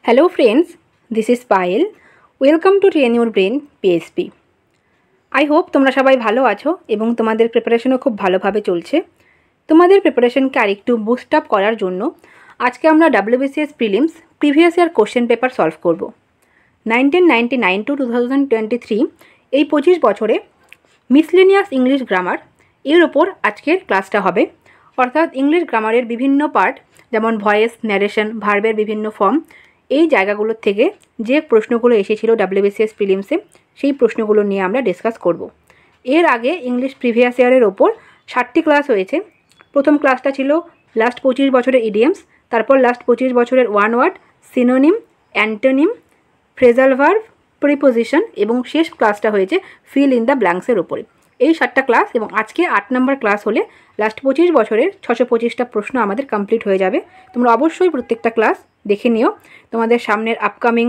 Hello friends, this is Payal. Welcome to Train Your Brain PSP. I hope তোমরা সবাই ভালো আছো এবং তোমাদের প্রিপারেশনও খুব ভালোভাবে চলছে। তোমাদের প্রিপারেশনকে আরেকটু বুস্ট আপ করার জন্য আজকে আমরা WBCS prelims previous year question paper solve করব। 1999 টু 2023 এই 25 বছরে মিসলেনিয়াস ইংলিশ গ্রামার এর ওপর আজকের ক্লাসটা হবে। অর্থাৎ ইংলিশ গ্রামারের বিভিন্ন পার্ট যেমন ভয়েস, ন্যারেশন, ভার্বের বিভিন্ন ফর্ম, এই জায়গাগুলোর থেকে যে প্রশ্নগুলো এসেছিল WBCS প্রিলিমসে সেই প্রশ্নগুলো নিয়ে আমরা ডিসকাস করব। এর আগে ইংলিশ প্রিভিয়াস ইয়ারের ওপর 60টি ক্লাস হয়েছে। প্রথম ক্লাসটা ছিল লাস্ট 25 বছরের ইডিয়ামস, তারপর লাস্ট 25 বছরের one word, synonym, antonym, phrasal verb, preposition এবং শেষ ক্লাসটা হয়েছে ফিল ইন দ্য ব্ল্যাঙ্কসের ওপরে। এই 7টা ক্লাস এবং আজকে 8 নম্বর ক্লাস হলে লাস্ট 25 বছরের 625টা প্রশ্ন আমাদের কমপ্লিট হয়ে যাবে। তোমরা অবশ্যই প্রত্যেকটা ক্লাস দেখে নিও। তোমাদের সামনের আপকামিং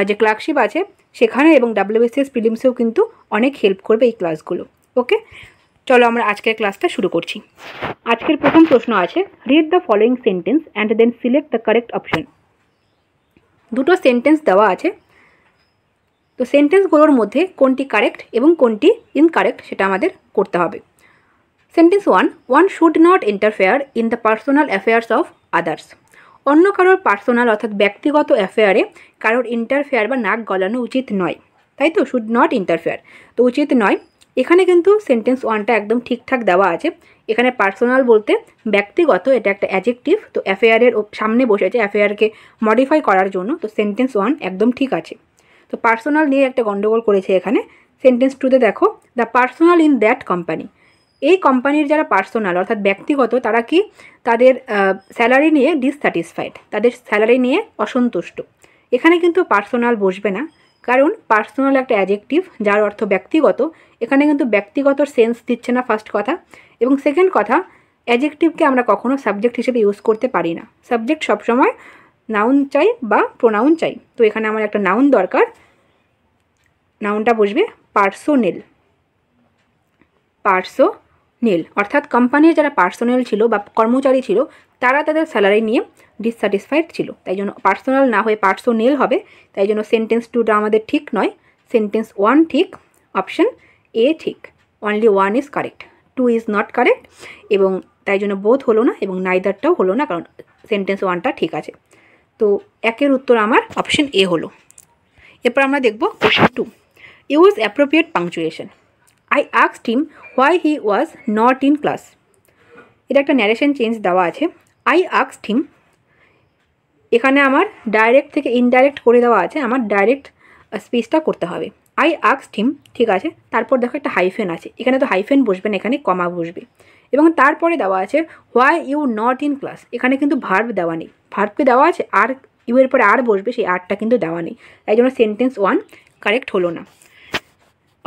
যে ক্লার্কশিপ আছে সেখানে এবং WBCS প্রিলিমসেও কিন্তু অনেক হেল্প করবে এই ক্লাসগুলো। ওকে, চলো আমরা আজকের ক্লাসটা শুরু করছি। আজকের প্রথম প্রশ্ন আছে, read the following sentence and then select the correct option. দুটো সেন্টেন্স দেওয়া আছে, তো সেন্টেন্সগুলোর মধ্যে কোনটি কারেক্ট এবং কোনটি ইনকারেক্ট সেটা আমাদের করতে হবে। Sentence 1, one should not interfere in the personal affairs of others. অন্য কারোর পার্সোনাল অর্থাৎ ব্যক্তিগত অ্যাফেয়ারে কারোর ইন্টারফেয়ার বা নাক গলানো উচিত নয়, তাই তো, শুড নট ইন্টারফেয়ার, তো উচিত নয়। এখানে কিন্তু সেন্টেন্স 1টা একদম ঠিকঠাক দেওয়া আছে। এখানে পার্সোনাল বলতে ব্যক্তিগত, এটা একটা অ্যাডজেক্টিভ, তো অ্যাফেয়ারের সামনে বসেছে অ্যাফেয়ারকে মডিফাই করার জন্য, তো সেন্টেন্স 1 একদম ঠিক আছে। তো পার্সোনাল নিয়ে একটা গন্ডগোল করেছে এখানে। সেন্টেন্স 2তে দেখো, the personal in that company. এই কোম্পানির যারা পার্সোনাল অর্থাৎ ব্যক্তিগত তারা কি তাদের স্যালারি নিয়ে ডিসস্যাটিসফাইড, তাদের স্যালারি নিয়ে অসন্তুষ্ট। এখানে কিন্তু পার্সোনাল বসবে না, কারণ পার্সোনাল একটা অ্যাডজেক্টিভ যার অর্থ ব্যক্তিগত। এখানে কিন্তু ব্যক্তিগতর সেন্স দিচ্ছে না ফার্স্ট কথা, এবং সেকেন্ড কথা, অ্যাডজেক্টিভকে আমরা কখনো সাবজেক্ট হিসেবে ইউজ করতে পারি না। সাবজেক্ট সবসময় নাউন চাই বা প্রোনাউন চাই, তো এখানে আমার একটা নাউন দরকার। নাউনটা বসবে পার্সোনেল। পার্সোনেল অর্থাৎ কোম্পানির যারা পার্সোনেল ছিল বা কর্মচারী ছিল তারা তাদের স্যালারি নিয়ে ডিসস্যাটিসফাইড ছিল, তাই জন্য পার্সোনাল না হয়ে পার্সোনেল হবে। তাই জন্য সেন্টেন্স 2টা আমাদের ঠিক নয়, সেন্টেন্স 1 ঠিক, অপশন এ ঠিক, only 1 is correct, 2 is not correct, এবং তাই জন্য বোথ হলো না এবং নাইদারটাও হলো না, কারণ সেন্টেন্স 1টা ঠিক আছে। তো একের উত্তর আমার অপশন এ হলো। এরপর আমরা দেখব question 2, use appropriate punctuation. I asked him why he was not in class. এটা একটা ন্যারেশন চেঞ্জ দেওয়া আছে। I asked him, এখানে আমার ডাইরেক্ট থেকে ইনডাইরেক্ট করে দেওয়া আছে, আমার ডাইরেক্ট স্পিচটা করতে হবে। I asked him, ঠিক আছে, তারপর দেখো একটা হাইফেন আছে, এখানে তো হাইফেন বসবে না, এখানে কমা বসবে, এবং তারপরে দেওয়া আছে why you not in class। এখানে কিন্তু ভার্ব দেওয়া নেই, ভার্বকে দেওয়া আছে আর ইউ এর পরে আর বসবে, সেই আরটা কিন্তু দেওয়া নেই, তাই জন্য সেন্টেন্স 1 কারেক্ট হলো না।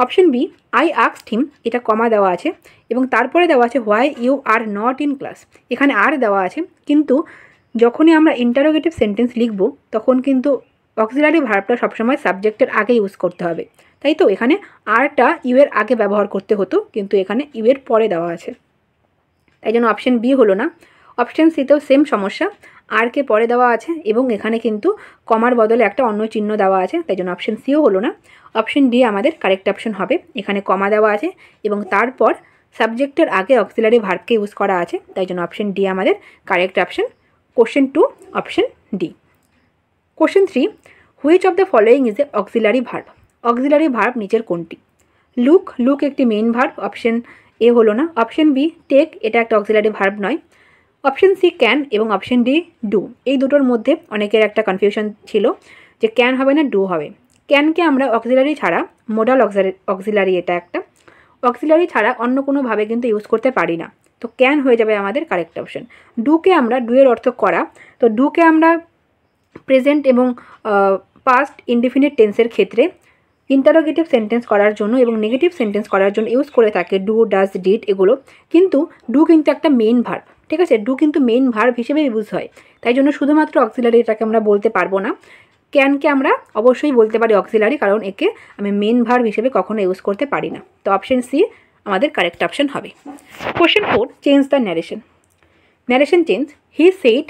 Option B, I asked him, এটা কমা দেওয়া আছে এবং তারপরে দেওয়া আছে why you are not in class. এখানে আর দেওয়া আছে, কিন্তু যখনই আমরা ইন্টারোগেটিভ সেন্টেন্স লিখব তখন কিন্তু অক্সিলারি ভার্বটা সবসময় সাবজেক্টের আগে ইউজ করতে হবে, তাই তো এখানে আরটা ইউ এর আগে ব্যবহার করতে হতো, কিন্তু এখানে ইউ এর পরে দেওয়া আছে, তাই জন্য অপশন বি হলো না। অপশন সিতেও সেম সমস্যা, আরকে পরে দেওয়া আছে এবং এখানে কিন্তু কমার বদলে একটা অন্য চিহ্ন দেওয়া আছে, তাই জন্য অপশন সিও হলো না। অপশন ডি আমাদের কারেক্ট অপশন হবে, এখানে কমা দেওয়া আছে এবং তারপর সাবজেক্টের আগে অক্সিলারি ভার্বকে ইউজ করা আছে, তাই জন্য অপশন ডি আমাদের correct option. Question 2, option D. Question 3, which of the following is a auxiliary verb. Auxiliary verb নিচের কোনটি? লুক, লুক একটি মেইন ভার্ব, অপশন এ হলো না। অপশন বি, টেক, এটা একটা অক্সিলারি ভার্ব নয়। অপশন সি ক্যান এবং অপশন ডি ডু। এই দুটোর মধ্যে অনেকের একটা কনফিউশন ছিল যে ক্যান হবে না ডু হবে। ক্যানকে আমরা অক্সিলারি ছাড়া, মোডাল অক্সিলারি এটা একটা, অক্সিলারি ছাড়া অন্য কোনোভাবে কিন্তু ইউজ করতে পারি না, তো ক্যান হয়ে যাবে আমাদের কারেক্ট অপশন। ডুকে আমরা, ডু এর অর্থ করা, তো ডুকে আমরা প্রেজেন্ট এবং পাস্ট ইনডিফিনিট টেন্সের ক্ষেত্রে ইন্টারোগেটিভ সেন্টেন্স করার জন্য এবং নেগেটিভ সেন্টেন্স করার জন্য ইউজ করে থাকে ডু, ডাজ, ডিড এগুলো, কিন্তু ডু কিন্তু একটা মেইন ভার্ব, ঠিক আছে, ডু কিন্তু মেইন ভার্ব হিসেবে ইউজ হয়, তাই জন্য শুধুমাত্র অক্সিলারি এটাকে আমরা বলতে পারবো না। ক্যানকে আমরা অবশ্যই বলতে পারি অক্সিলারি, কারণ একে আমি মেইন ভার্ব হিসেবে কখনো ইউজ করতে পারি না, তো অপশন সি আমাদের কারেক্ট অপশন হবে। Question 4, change the narration. Narration change, he said,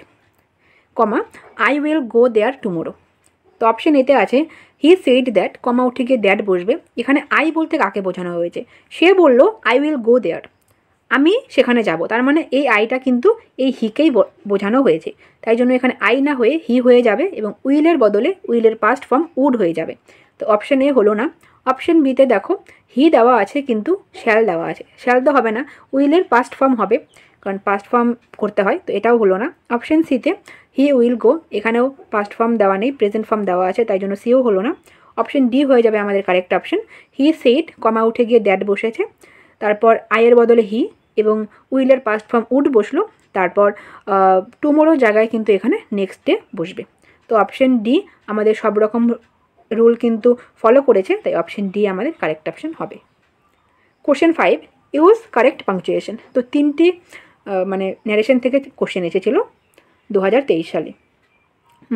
comma, I will go there tomorrow. Option এতে আছে হি সেড দ্যাট, কমা উঠে গিয়ে দ্যাট বসবে। এখানে আই বলতে কাকে বোঝানো হয়েছে? সে বলল আই উইল গো দেয়ার, আমি সেখানে যাব। তার মানে এই আইটা কিন্তু এই হিকেই বোঝানো হয়েছে, তাই জন্য এখানে আই না হয়ে হি হয়ে যাবে এবং উইলের বদলে উইলের পাস্ট ফর্ম উড হয়ে যাবে। তো অপশন এ হলো না। অপশন বিতে দেখো হি দেওয়া আছে কিন্তু শ্যাল দেওয়া আছে, শ্যাল তো হবে না, উইলের পাস্ট ফর্ম হবে, কারণ পাস্ট ফর্ম করতে হয়, তো এটাও হলো না। অপশন সিতে হি উইল গো, এখানেও পাস্ট ফর্ম দেওয়া নেই, প্রেজেন্ট ফর্ম দেওয়া আছে, তাই জন্য সিও হলো না। অপশন ডি হয়ে যাবে আমাদের কারেক্ট অপশন। হি সেড, কমা উঠে গিয়ে দ্যাট বসেছে, তারপর আইয়ের বদলে হি এবং উইলের পাস্ট ফর্ম উড বসলো, তারপর টুমোরোর জায়গায় কিন্তু এখানে নেক্সট ডে বসবে। তো অপশন ডি আমাদের সব রকম রুল কিন্তু ফলো করেছে, তাই অপশন ডি আমাদের কারেক্ট অপশন হবে। Question 5, use correct punctuation. তো তিনটি মানে ন্যারেশন থেকে কোশ্চেন এসেছিল 2023 সালে।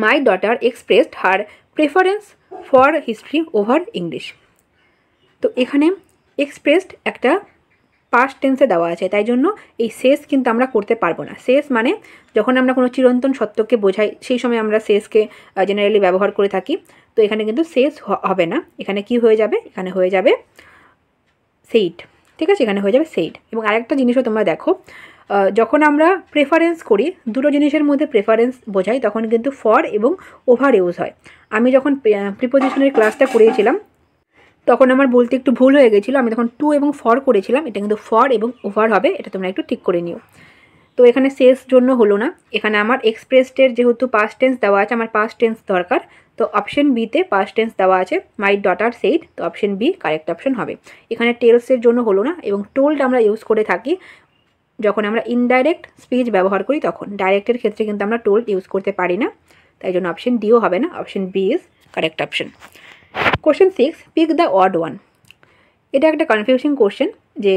My daughter expressed her preference for history over English. তো এখানে এক্সপ্রেসড একটা পাস্ট টেন্সে দেওয়া আছে, তাই জন্য এই শেষ কিন্তু আমরা করতে পারবো না। শেষ মানে যখন আমরা কোনো চিরন্তন সত্যকে বোঝাই সেই সময় আমরা শেষকে জেনারেলি ব্যবহার করে থাকি, তো এখানে কিন্তু শেষ হবে না, এখানে কি হয়ে যাবে, এখানে হয়ে যাবে সেইড। ঠিক আছে, এখানে হয়ে যাবে সেইড। এবং আরেকটা জিনিসও তোমরা দেখো, যখন আমরা প্রেফারেন্স করি, দুটো জিনিসের মধ্যে প্রেফারেন্স বোঝাই, তখন কিন্তু ফর এবং ওভার ইউজ হয়। আমি যখন প্রিপোজিশনের ক্লাসটা করিয়েছিলাম তখন আমার বলতে একটু ভুল হয়ে গেছিলো, আমি তখন টু এবং ফর করেছিলাম, এটা কিন্তু ফর এবং ওভার হবে, এটা তোমরা একটু ঠিক করে নিও। তো এখানে শেষ জন্য হলো না, এখানে আমার এক্সপ্রেসডের যেহেতু পাস্ট টেন্স দেওয়া আছে, আমার পাস্ট টেন্স দরকার, তো অপশন বিতে পাস্ট টেন্স দেওয়া আছে, মাই ডটার সেইড, তো অপশন বি কারেক্ট অপশন হবে। এখানে টেলসের জন্য হলো না, এবং টোল্ড আমরা ইউজ করে থাকি যখন আমরা ইনডাইরেক্ট স্পিচ ব্যবহার করি তখন, ডাইরেক্টের ক্ষেত্রে কিন্তু আমরা টোল্ড ইউজ করতে পারি না, তাই জন্য অপশন ডিও হবে না, option B is correct option. Question 6, pick the odd one. এটা একটা কনফিউজিং কোশ্চেন, যে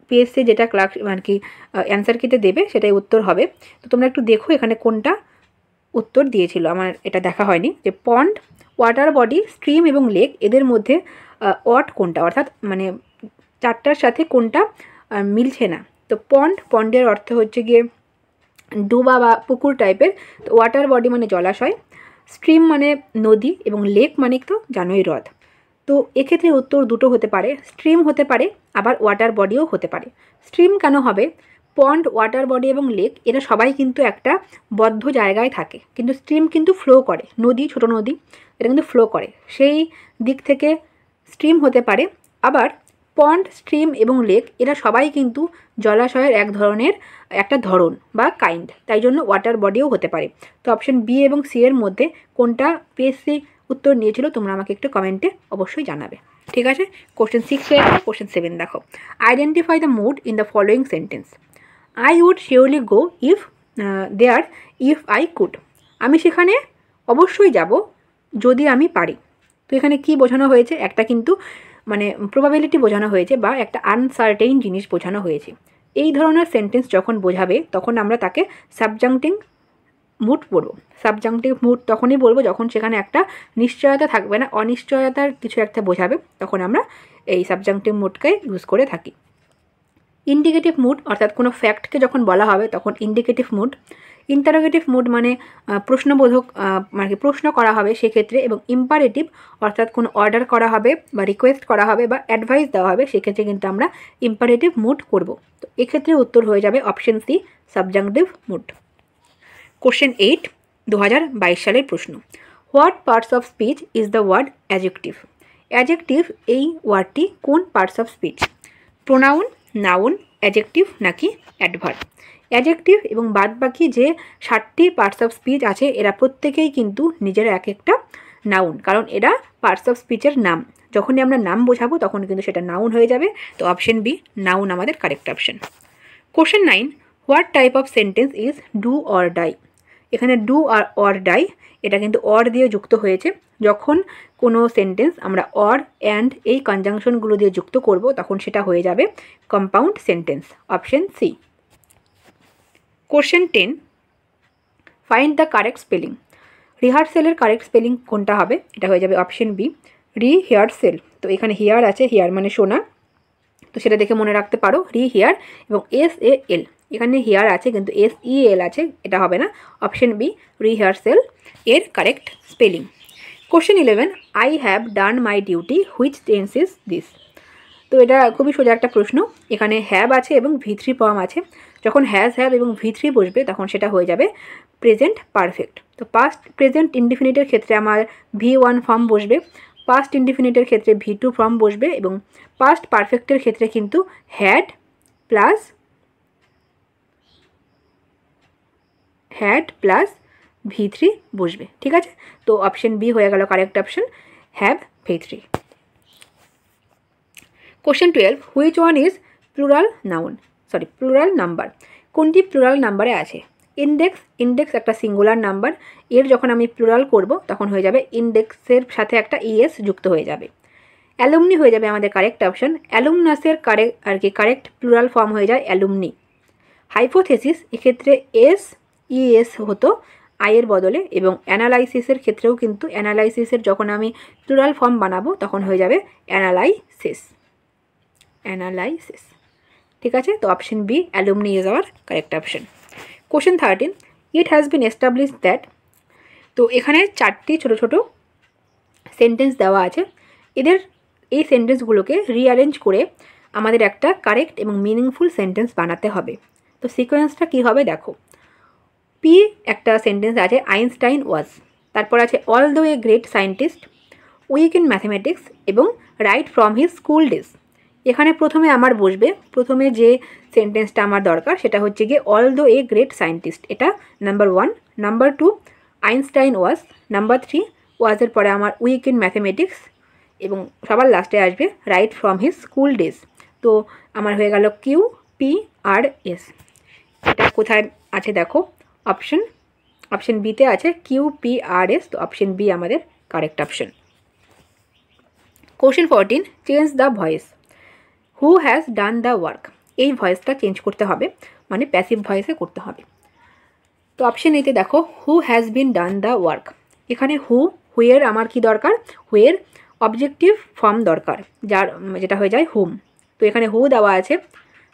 পিএসসি যেটা ক্লাস মানে কি অ্যান্সার কিতে দেবে সেটাই উত্তর হবে। তো তোমরা একটু দেখো এখানে কোনটা উত্তর দিয়েছিল, আমার এটা দেখা হয়নি। যে পন্ড, ওয়াটার বডি, স্ট্রিম এবং লেক, এদের মধ্যে অড কোনটা, অর্থাৎ মানে চারটার সাথে কোনটা মিলছে না। তো পন্ডের অর্থ হচ্ছে গিয়ে ডুবা বা পুকুর টাইপের, তো ওয়াটার বডি মানে জলাশয়, স্ট্রিম মানে নদী, এবং লেক মানে তো জানোই হ্রদ। তো এক্ষেত্রে উত্তর দুটো হতে পারে, স্ট্রিম হতে পারে, আবার ওয়াটার বডিও হতে পারে। স্ট্রিম কেন হবে? পন্ড, ওয়াটার বডি এবং লেক এরা সবাই কিন্তু একটা বদ্ধ জায়গায় থাকে, কিন্তু স্ট্রিম কিন্তু ফ্লো করে, নদী, ছোট নদী, এটা কিন্তু ফ্লো করে, সেই দিক থেকে স্ট্রিম হতে পারে। আবার পন্ড, স্ট্রিম এবং লেক এরা সবাই কিন্তু জলাশয়ের এক ধরনের একটা ধরন বা কাইন্ড, তাই জন্য ওয়াটার বডিও হতে পারে। তো অপশন বি এবং সি এর মধ্যে কোনটা পিএসসি উত্তর নিয়েছিল তোমরা আমাকে একটু কমেন্টে অবশ্যই জানাবে। ঠিক আছে, কোশ্চেন 6 হয়ে গেল। কোশ্চেন 7 দেখো, identify the mood in the following sentence. I would surely go if there, if I could, আমি সেখানে অবশ্যই যাব যদি আমি পারি। তো এখানে কি বোঝানো হয়েছে? একটা কিন্তু মানে প্রবাবিলিটি বোঝানো হয়েছে বা একটা আনসার্টেইন জিনিস বোঝানো হয়েছে। এই ধরনের সেন্টেন্স যখন বোঝাবে তখন আমরা তাকে সাবজাংটিভ মুড বলবো। সাবজাংটিভ মুড তখনই বলবো যখন সেখানে একটা নিশ্চয়তা থাকবে না, অনিশ্চয়তার কিছু একটা বোঝাবে, তখন আমরা এই সাবজাংটিভ মুডকে ইউজ করে থাকি। ইন্ডিকেটিভ মুড অর্থাৎ কোনো ফ্যাক্টকে যখন বলা হবে তখন ইন্ডিকেটিভ মুড। ইন্টারোগেটিভ মুড মানে প্রশ্নবোধক, মানে প্রশ্ন করা হবে সেক্ষেত্রে, এবং ইম্পারেটিভ অর্থাৎ কোনো অর্ডার করা হবে বা রিকোয়েস্ট করা হবে বা অ্যাডভাইস দেওয়া হবে, সেক্ষেত্রে কিন্তু আমরা ইম্পারেটিভ মুড করব। তো এক্ষেত্রে উত্তর হয়ে যাবে option C, subjunctive mood. Question 8, 2022 সালের প্রশ্ন। What parts of speech is the word adjective? Adjective এই ওয়ার্ডটি কোন parts of speech? Pronoun, noun, adjective নাকি অ্যাডভার্ব? অ্যাডজেক্টিভ এবং বাদবাকি যে 7টি পার্টস অফ স্পিচ আছে এরা প্রত্যেকেই কিন্তু নিজের এক একটা নাউন, কারণ এরা পার্টস অফ স্পিচের নাম। যখনই আমরা নাম বোঝাবো তখন কিন্তু সেটা নাউন হয়ে যাবে। তো অপশন বি, নাউন আমাদের correct option. Question 9, what type of sentence is do or die? এখানে ডু আর অর ডাই এটা কিন্তু অর দিয়ে যুক্ত হয়েছে। যখন কোনো সেন্টেন্স আমরা অর, অ্যান্ড এই কনজাংশনগুলো দিয়ে যুক্ত করব তখন সেটা হয়ে যাবে compound sentence, option C. Question 10, find the correct spelling. রিহার্সেলের কারেক্ট স্পেলিং কোনটা হবে? এটা হয়ে যাবে অপশন বি, রিহিয়ারসেল। তো এখানে হিয়ার আছে, হিয়ার মানে শোনা, তো সেটা দেখে মনে রাখতে পারো, রিহিয়ার, এবং SAL, এখানে হিয়ার আছে কিন্তু SEL আছে, এটা হবে না, অপশন বি রিহার্সেল এর correct spelling. Question 11, I have done my duty, which tense is this? তো এটা খুবই সোজা একটা প্রশ্ন। এখানে হ্যাভ আছে এবং V3 ফর্ম আছে। যখন হ্যাভ এবং V3 বসবে তখন সেটা হয়ে যাবে প্রেজেন্ট পারফেক্ট। তো পাস্ট প্রেজেন্ট ইনডিফিনিটের ক্ষেত্রে আমার V1 ফর্ম বসবে, পাস্ট ইনডিফিনিটের ক্ষেত্রে V2 ফর্ম বসবে এবং পাস্ট পারফেক্টের ক্ষেত্রে কিন্তু হ্যাড প্লাস V3 বসবে। ঠিক আছে, তো অপশন বি হয়ে গেল correct option, have V3। Question 12, which one is plural number? কোনটি প্লুরাল নাম্বারে আছে? ইন্ডেক্স একটা সিঙ্গুলার নাম্বার, এর যখন আমি প্লুরাল করব তখন হয়ে যাবে ইন্ডেক্সের সাথে একটা ইএস যুক্ত হয়ে যাবে। অ্যালুমনি হয়ে যাবে আমাদের কারেক্ট অপশন, অ্যালুমনাসের কারেক্ট প্লুরাল ফর্ম হয়ে যায় অ্যালুমনি। হাইপোথেসিস, এক্ষেত্রে ইএস হতো আয়ের বদলে, এবং অ্যানালাইসিসের ক্ষেত্রেও কিন্তু অ্যানালাইসিসের যখন আমি প্লুরাল ফর্ম বানাবো তখন হয়ে যাবে অ্যানালাইসিস। ঠিক আছে, তো option B alumni is our correct option. Question 13, it has been establish that. তো এখানে 4টি ছোট ছোট সেন্টেন্স দেওয়া আছে, এই সেন্টেন্সগুলোকে রিঅ্যারেঞ্জ করে আমাদের একটা কারেক্ট এবং মিনিংফুল সেন্টেন্স বানাতে হবে। তো সিকোয়েন্সটা কী হবে দেখো, পি একটা সেন্টেন্স আছে, আইনস্টাইন ওয়াজ, তারপর আছে all the a great scientist, weak in mathematics এবং right from his school days. এখানে প্রথমে আমার বসবে, প্রথমে যে সেন্টেন্সটা আমার দরকার সেটা হচ্ছে গিয়ে all the a great scientist, এটা নাম্বার 1। নাম্বার 2 আইনস্টাইন ওয়াজ, নাম্বার 3 ওয়াজের পরে আমার উইক ইন ম্যাথমেটিক্স, এবং সবার লাস্টে আসবে right from his school days. তো আমার হয়ে গেল QPRS। এটা কোথায় আছে দেখো, অপশন বিতে আছে QPRS, তো অপশন বি আমাদের correct option. Question 14, change the voice, who has done the work? এই ভয়েসটা চেঞ্জ করতে হবে, মানে প্যাসিভ ভয়েসে করতে হবে। তো অপশন এতে দেখো who has been done the work, এখানে হুয়ের আমার কি দরকার, হুয়ের অবজেক্টিভ ফর্ম দরকার, যেটা হয়ে যায় হুম। তো এখানে হু দেওয়া আছে,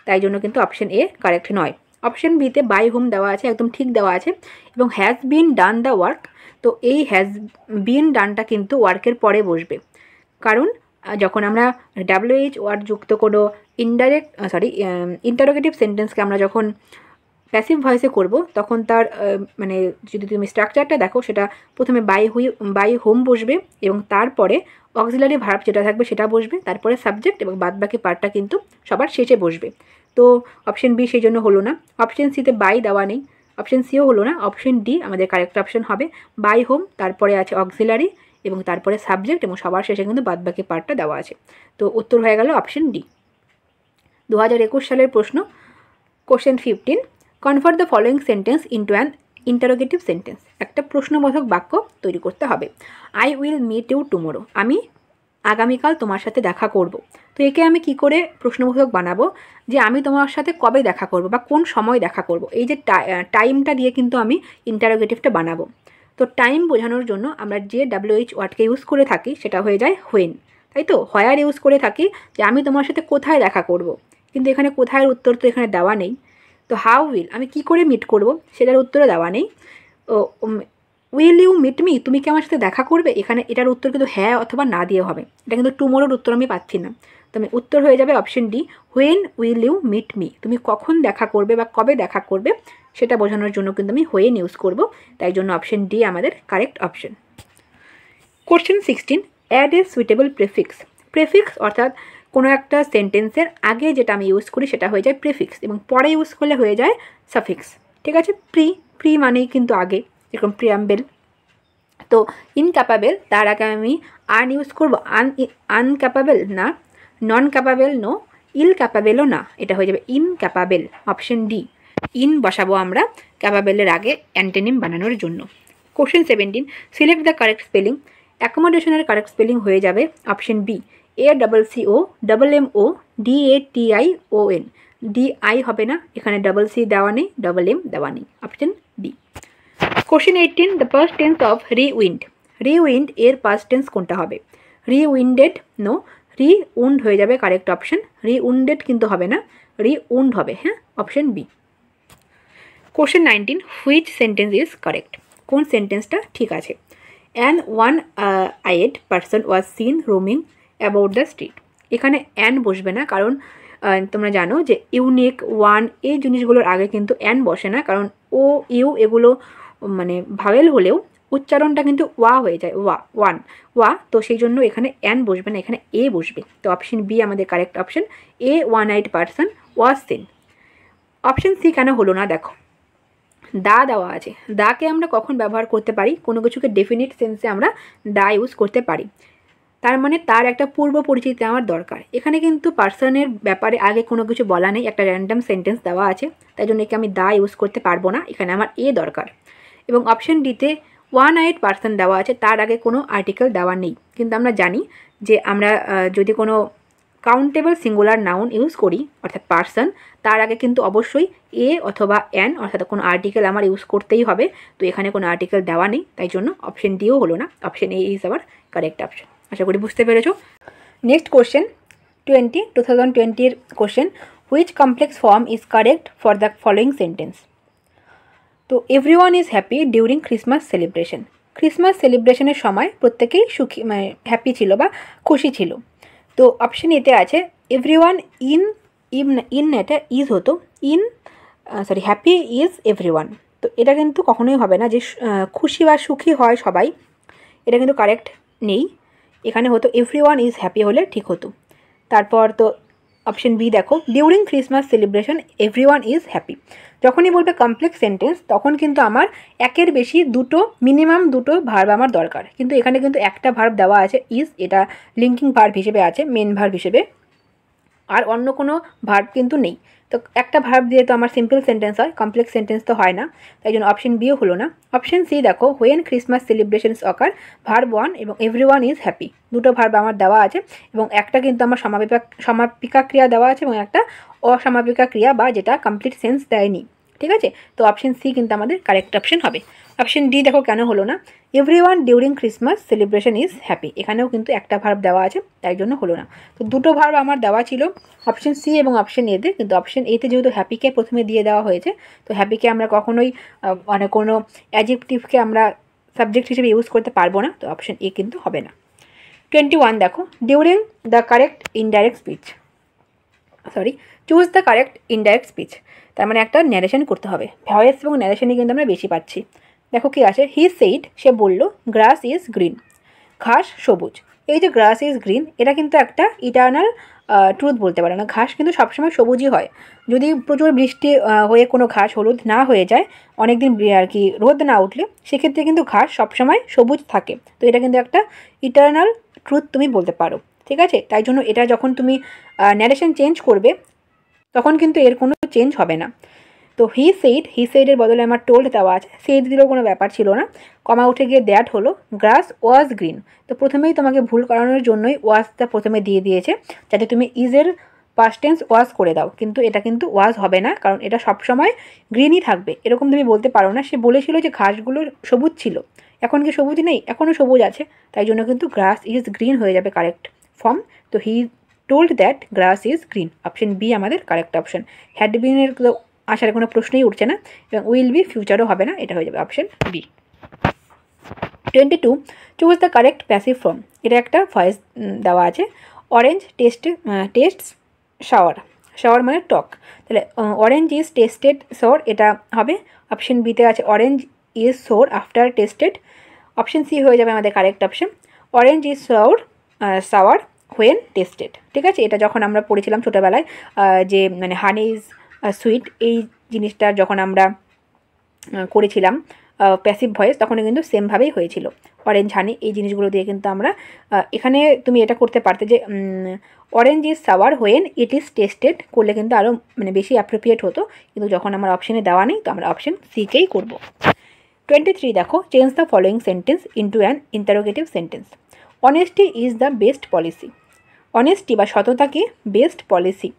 তাই জন্য কিন্তু অপশন এ কারেক্ট নয়। অপশন বিতে বাই হুম দেওয়া আছে, একদম ঠিক দেওয়া আছে, এবং has been done the work, তো এই হ্যাজ বিন ডানটা কিন্তু ওয়ার্কের পরে বসবে, কারণ যখন আমরা WH ওয়ার্ড যুক্ত কোনো ইন্টারোগেটিভ সেন্টেন্সকে আমরা যখন প্যাসিভ ভয়েসে করব তখন তার মানে যদি তুমি স্ট্রাকচারটা দেখো, সেটা প্রথমে বাই হোম বসবে এবং তারপরে অক্সিলারি ভার্ব যেটা থাকবে সেটা বসবে, তারপরে সাবজেক্ট এবং বাদবাকি পার্টটা কিন্তু সবার শেষে বসবে। তো অপশন বি সেই জন্য হলো না। অপশন সিতে বাই দেওয়া নেই, অপশন সিও হলো না, অপশন ডি আমাদের কারেক্ট অপশন হবে, বাই হোম, তারপরে আছে অক্সিলারি এবং তারপরে সাবজেক্ট এবং সবার শেষে কিন্তু বাদবাকি পার্টটা দেওয়া আছে। তো উত্তর হয়ে গেল অপশন ডি। 2021 সালের প্রশ্ন। Question 15, convert the following sentence into an interrogative sentence. একটা প্রশ্নবোধক বাক্য তৈরি করতে হবে। I will meet you tomorrow, আমি আগামীকাল তোমার সাথে দেখা করব। তো একে আমি কি করে প্রশ্নবোধক বানাবো, যে আমি তোমার সাথে কবে দেখা করব বা কোন সময় দেখা করব, এই যে টাইমটা দিয়ে কিন্তু আমি ইন্টারোগেটিভটা বানাবো। তো টাইম বোঝানোর জন্য আমরা যে WH ওয়ার্ডকে ইউজ করে থাকি সেটা হয়ে যায় হোয়েন, তাই তো। হোয়ার ইউজ করে থাকি যে আমি তোমার সাথে কোথায় দেখা করব, কিন্তু এখানে কোথায়ের উত্তর তো এখানে দেওয়া নেই। তো হাউ উইল, আমি কি করে মিট করব সেটার উত্তরও দেওয়া নেই। উইল ইউ মিট মি, তুমি কি আমার সাথে দেখা করবে, এখানে এটার উত্তর কিন্তু হ্যাঁ অথবা না দিয়ে হবে, এটা কিন্তু টুমোরোর উত্তর আমি পাচ্ছি না। তো আমি উত্তর হয়ে যাবে option D, when will you meet me, তুমি কখন দেখা করবে বা কবে দেখা করবে সেটা বোঝানোর জন্য কিন্তু আমি হোয়েন ইউজ করব, তাই জন্য অপশন ডি আমাদের correct option. Question 16, add a suitable prefix অর্থাৎ কোনো একটা সেন্টেন্সের আগে যেটা আমি ইউজ করি সেটা হয়ে যায় প্রেফিক্স, এবং পরে ইউজ করলে হয়ে যায় সাফিক্স। ঠিক আছে, প্রি মানেই কিন্তু আগে, যেরকম প্রিয়াম্বেল। তো ইনক্যাপাবেল, তার আগে আমি আন ইউজ করবো, আনক্যাপাবেল না, নন ক্যাপাবেল নো, ইল ক্যাপাবেলও না, এটা হয়ে যাবে ইনক্যাপাবেল। অপশন ডি, ইন বসাবো আমরা ক্যাপাবেলের আগে অ্যান্টোনিম বানানোর জন্য। Question 17, select the correct spelling. অ্যাকোমোডেশনের কারেক্ট স্পেলিং হয়ে যাবে option B, ACCO DATION, DI হবে না, এখানে C দেওয়া নেই, M দেওয়া নেই, option D. Question 18, the past tense of rewind এর পাস্ট টেন্স কোনটা হবে? রিউইন্ডেড নো, রিউন্ড হয়ে যাবে কারেক্ট অপশন, রিউন্ডেড কিন্তু হবে না, রিউন্ড হবে, হ্যাঁ, option B. Question 19, which sentence is correct, কোন সেন্টেন্সটা ঠিক আছে? An one eyed person was seen roaming about the street. এখানে অ্যান বসবে না, কারণ তোমরা জানো যে ইউনিক, ওয়ান এই জিনিসগুলোর আগে কিন্তু অ্যান বসে না, কারণ ও ইউ এগুলো মানে ভাওয়েল হলেও উচ্চারণটা কিন্তু ওয়া হয়ে যায়, ওয়া, ওয়ান, ওয়া। তো সেই জন্য এখানে অ্যান বসবে না, এখানে এ বসবে। তো অপশন বি আমাদের correct option, a one eyed person was seen. Option C কেন হলো না দেখো, দা দেওয়া আছে। দাকে আমরা কখন ব্যবহার করতে পারি? কোনো কিছুকে ডেফিনিট সেন্সে আমরা দা ইউজ করতে পারি, তার মানে তার একটা পূর্ব পরিচিতি আমার দরকার। এখানে কিন্তু পার্সনের ব্যাপারে আগে কোনো কিছু বলা নেই, একটা র্যান্ডাম সেন্টেন্স দেওয়া আছে, তাই জন্য একে আমি দা ইউজ করতে পারবো না, এখানে আমার এ দরকার। এবং অপশন ডিতে ওয়ান আইড পার্সন দেওয়া আছে, তার আগে কোনো আর্টিকেল দেওয়া নেই। কিন্তু আমরা জানি যে আমরা যদি কোনো কাউন্টেবল সিঙ্গুলার নাউন ইউজ করি অর্থাৎ পার্সন, তার আগে কিন্তু অবশ্যই এ অথবা অ্যান অর্থাৎ কোনো আর্টিকেল আমার ইউজ করতেই হবে। তো এখানে কোনো আর্টিকেল দেওয়া নেই, তাই জন্য অপশন ডিও হলো না, option A is our correct option. আশা করি বুঝতে পেরেছো। Next question 2020 question, which complex form is correct for the following sentence? তো everyone is happy during Christmas celebration. Christmas সেলিব্রেশনের সময় প্রত্যেকেই সুখী, মানে হ্যাপি ছিল বা খুশি ছিল। তো অপশন এতে আছে এভরিওয়ান ইন, ইন এটা ইজ হতো, in sorry happy is everyone. তো এটা কিন্তু কখনোই হবে না যে খুশি বা সুখী হয় সবাই, এটা কিন্তু কারেক্ট নেই। এখানে হতো এভরিওয়ান ইজ হ্যাপি হলে ঠিক হতো। তারপর তো অপশন বি দেখো, during Christmas celebration everyone is happy. যখনই বলবে কমপ্লেক্স সেন্টেন্স তখন কিন্তু আমার একের বেশি দুটো, মিনিমাম দুটো ভার্ব আমার দরকার, কিন্তু এখানে কিন্তু একটা ভার্ব দেওয়া আছে ইজ, এটা লিঙ্কিং ভার্ব হিসেবে আছে, মেন ভার্ব হিসেবে, আর অন্য কোনো ভার্ব কিন্তু নেই। তো একটা ভার্ব দিয়ে তো আমার সিম্পল সেন্টেন্স হয়, কমপ্লেক্স সেন্টেন্স তো হয় না, তাই জন্য অপশন বিও হলো না। অপশন সি দেখো, when Christmas celebrations ochre, verb one এবং এভরিওয়ান ইজ হ্যাপি, দুটো ভার্ব আমার দেওয়া আছে এবং একটা কিন্তু আমার সমাপিকা ক্রিয়া দেওয়া আছে এবং একটা অসমাপিকা ক্রিয়া বা যেটা কমপ্লিট সেন্স দেয়নি, ঠিক আছে। তো অপশন সি কিন্তু আমাদের কারেক্ট অপশন হবে। অপশন ডি দেখো কেন হলো না, everyone during Christmas celebration is happy, এখানেও কিন্তু একটা ভার্ব দেওয়া আছে, তাই জন্য হলো না। তো দুটো ভার্ব আমার দেওয়া ছিল অপশন সি এবং অপশন এতে, কিন্তু অপশন এতে যেহেতু হ্যাপিকে প্রথমে দিয়ে দেওয়া হয়েছে, তো হ্যাপিকে আমরা কখনোই মানে কোনো অ্যাডজেক্টিভকে আমরা সাবজেক্ট হিসেবে ইউজ করতে পারবো না, তো অপশন এ কিন্তু হবে না। 21 দেখো, during the correct indirect speech, sorry choose the correct indirect speech, তার মানে একটা ন্যারেশন করতে হবে। ভয়েস এবং ন্যারেশনে কিন্তু আমরা বেশি পাচ্ছি। দেখো কি আছে, হি সেইড, সে বলল, গ্রাস ইজ গ্রিন, ঘাস সবুজ। এই যে গ্রাস ইজ গ্রিন, এটা কিন্তু একটা ইটার্নাল ট্রুথ বলতে পারে না, ঘাস কিন্তু সবসময় সবুজই হয়। যদি প্রচুর বৃষ্টি হয়ে কোনো ঘাস হলুদ না হয়ে যায়, অনেক দিন আর কি রোদ না উঠলে, সেক্ষেত্রে কিন্তু ঘাস সবসময় সবুজ থাকে। তো এটা কিন্তু একটা ইটার্নাল ট্রুথ তুমি বলতে পারো, ঠিক আছে। তাই জন্য এটা যখন তুমি ন্যারেশন চেঞ্জ করবে তখন কিন্তু এর কোনো চেঞ্জ হবে না। তো হি সেইডের বদলে আমার টোল্ড দেওয়া আছে, সেইড দিলেও কোনো ব্যাপার ছিল না, কমা উঠে গিয়ে দ্যাট হলো, গ্রাস ওয়াজ গ্রিন। তো প্রথমেই তোমাকে ভুল করানোর জন্যই ওয়াজটা প্রথমে দিয়ে দিয়েছে, যাতে তুমি ইজের পাস্ট টেন্স ওয়াজ করে দাও, কিন্তু এটা কিন্তু ওয়াজ হবে না, কারণ এটা সবসময় গ্রিনই থাকবে। এরকম তুমি বলতে পারো না, সে বলেছিল যে ঘাসগুলো সবুজ ছিল, এখন কি সবুজ নেই? এখনও সবুজ আছে, তাই জন্য কিন্তু গ্রাস ইজ গ্রিন হয়ে যাবে কারেক্ট ফর্ম। তো he told that grass is green, option B আমাদের কারেক্ট অপশন। হ্যাড বিনের আসার কোনো প্রশ্নই উঠছে না, এবং উইল বি ফিউচারও হবে না, এটা হয়ে যাবে option B. 22 choose the correct passive form, এটা একটা ভয়েস দেওয়া আছে, অরেঞ্জ টেস্টস শাওয়ার, শাওয়ার মানে টক, তাহলে অরেঞ্জ ইজ টেস্টেড সোর, এটা হবে। অপশন বিতে আছে orange is sour after tested, option C হয়ে যাবে আমাদের correct option, orange is sour when tested, ঠিক আছে। এটা যখন আমরা পড়েছিলাম ছোটোবেলায় যে মানে হানি ইজ সুইট, এই জিনিসটা যখন আমরা করেছিলাম প্যাসিভ ভয়েস, তখন কিন্তু সেমভাবেই হয়েছিল, অরেঞ্জ হানি এই জিনিসগুলো দিয়ে কিন্তু আমরা এখানে তুমি এটা করতে পারতে যে orange is sour when it is tested করলে কিন্তু আরও মানে বেশি অ্যাপ্রোপ্রিয়েট হতো, কিন্তু যখন আমার অপশানে দেওয়া নেই তো আমরা অপশন সিকেই করবো। 23 দেখো, change the following sentence into an interrogative sentence. Honesty is the best policy, honesty বা সততা কি বেস্ট পলিসি,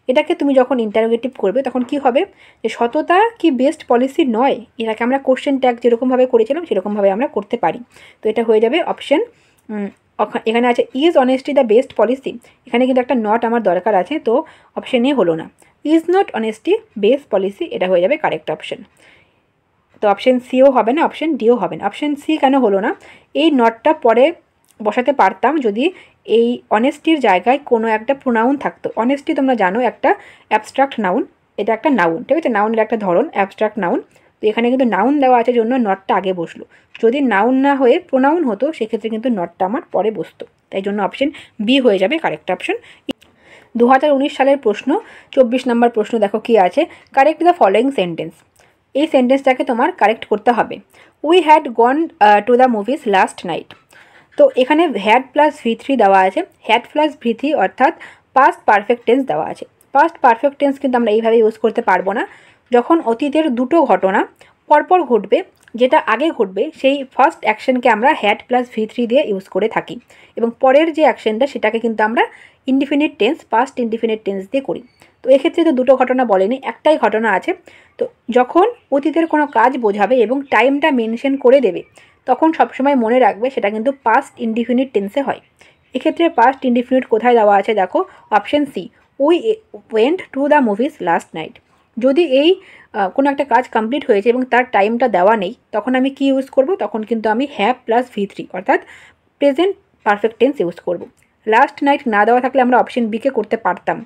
এটাকে তুমি যখন ইন্টারোগেটিভ করবে তখন কি হবে, যে সততা কি বেস্ট পলিসি নয়, এটাকে আমরা কোশ্চেন ট্যাগ যেরকমভাবে করেছিলাম সেরকমভাবে আমরা করতে পারি। তো এটা হয়ে যাবে অপশন, এখানে আছে is honesty the best policy, এখানে কিন্তু একটা নট আমার দরকার আছে, তো অপশন এ হলো না, is not honesty best policy, এটা হয়ে যাবে কারেক্ট অপশন। তো অপশন সিও হবে না, অপশন ডিও হবে না। অপশন সি কেন হলো না? এই নটটা পরে বসাতে পারতাম যদি এই অনেস্টির জায়গায় কোনো একটা প্রোনাউন থাকতো। অনেস্টি তোমরা জানো একটা অ্যাবস্ট্রাক্ট নাউন, এটা একটা নাউন, ঠিক আছে, নাউনের একটা ধরন অ্যাবস্ট্রাক্ট নাউন। তো এখানে কিন্তু নাউন দেওয়া আছে জন্য নটটা আগে বসলো। যদি নাউন না হয়ে প্রোনাউন হতো সেক্ষেত্রে কিন্তু নটটা আমার পরে বসতো, তাই জন্য অপশন বি হয়ে যাবে কারেক্ট অপশন। 2019 সালের প্রশ্ন, 24 নম্বর প্রশ্ন দেখো কি আছে, কারেক্ট দ্য ফলোয়িং সেন্টেন্স। এই সেন্টেন্সটাকে তোমার কারেক্ট করতে হবে। We had gone to the movies last night. তো এখানে হ্যাড প্লাস V3 দেওয়া আছে, হ্যাড প্লাস V3 অর্থাৎ পাস্ট পারফেক্ট টেন্স দেওয়া আছে। পাস্ট পারফেক্ট টেন্স কিন্তু আমরা এইভাবে ইউজ করতে পারবো না। যখন অতীতের দুটো ঘটনা পরপর ঘটবে, যেটা আগে ঘটবে সেই ফার্স্ট অ্যাকশনকে আমরা হ্যাড প্লাস V3 দিয়ে ইউজ করে থাকি, এবং পরের যে অ্যাকশনটা সেটাকে কিন্তু আমরা indefinite tense, past indefinite tense দিয়ে করি। তো এক্ষেত্রে তো দুটো ঘটনা বলেনি, একটাই ঘটনা আছে। তো যখন অতীতের কোনো কাজ বোঝাবে এবং টাইমটা মেনশন করে দেবে, তখন সবসময় মনে রাখবে সেটা কিন্তু পাস্ট ইনডিফিনিট টেন্সে হয়। এক্ষেত্রে পাস্ট ইনডিফিনিট কোথায় দেওয়া আছে দেখো, option C, we went to the movies last night. যদি এই কোনো একটা কাজ কমপ্লিট হয়েছে এবং তার টাইমটা দেওয়া নেই, তখন আমি কি ইউজ করব? তখন কিন্তু আমি হ্যাভ প্লাস V3 অর্থাৎ প্রেজেন্ট পারফেক্ট টেন্স ইউজ করব। লাস্ট নাইট না দেওয়া থাকলে আমরা অপশন বিকে করতে পারতাম।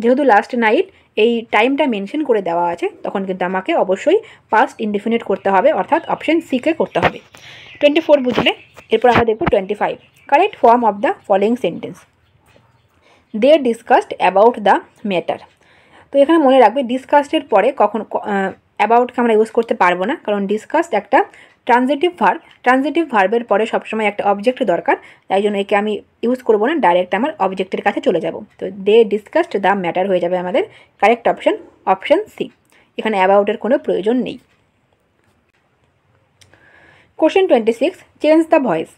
যেহেতু লাস্ট নাইট এই টাইমটা মেনশন করে দেওয়া আছে, তখন কিন্তু আমাকে অবশ্যই পাস্ট ইনডিফিনিট করতে হবে, অর্থাৎ অপশন সিকে করতে হবে। 24 বুঝলে। এরপর আমরা দেখব 25, correct form of the following sentence. They discussed about the matter. তো এখানে মনে রাখবে ডিসকাসডের পরে কখন অ্যাবাউটকে আমরা ইউজ করতে পারবো না, কারণ ডিসকাসড একটা ট্রানজিটিভ ভার্ব, ট্রানজিটিভ ভার্বের পরে সবসময় একটা অবজেক্ট দরকার, তাই জন্য একে আমি ইউজ করবো না, ডাইরেক্ট আমার অবজেক্টের কাছে চলে যাব। তো দে ডিসকাসড দ্য ম্যাটার হয়ে যাবে আমাদের কারেক্ট অপশন, অপশন সি। এখানে অ্যাবাউটের কোনো প্রয়োজন নেই। Question 26, change the voice.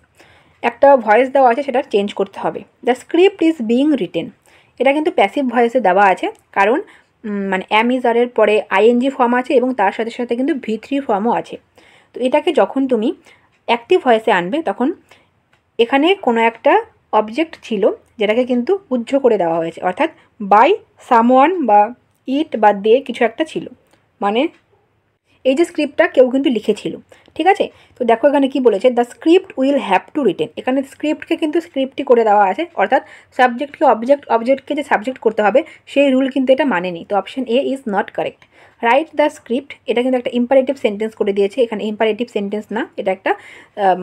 একটা ভয়েস দেওয়া আছে, সেটা চেঞ্জ করতে হবে। The script is being written, এটা কিন্তু প্যাসিভ ভয়েসে দেওয়া আছে, কারণ মানে অ্যাম ইজ আরের পরে আইএনজি ফর্ম আছে এবং তার সাথে সাথে কিন্তু V3 ফর্মও আছে। তো এটাকে যখন তুমি অ্যাক্টিভ ভয়েসে আনবে, তখন এখানে কোনো একটা অবজেক্ট ছিল যেটাকে কিন্তু উজ্জ করে দেওয়া হয়েছে, অর্থাৎ বাই সামওয়ান বা ইট বা দে কিছু একটা ছিল, মানে এই যে স্ক্রিপ্টটা কেউ কিন্তু লিখেছিল, ঠিক আছে। তো দেখো এখানে কি বলেছে, the script will have to written. এখানে স্ক্রিপ্টকে কিন্তু স্ক্রিপ্টই করে দেওয়া আছে, অর্থাৎ সাবজেক্টকে অবজেক্ট, অবজেক্টকে যে সাবজেক্ট করতে হবে সেই রুল কিন্তু এটা মানেনি। তো option A is not correct. Write the script, এটা কিন্তু একটা ইম্পারেটিভ সেন্টেন্স করে দিয়েছে, এখানে ইম্পারেটিভ সেন্টেন্স না, এটা একটা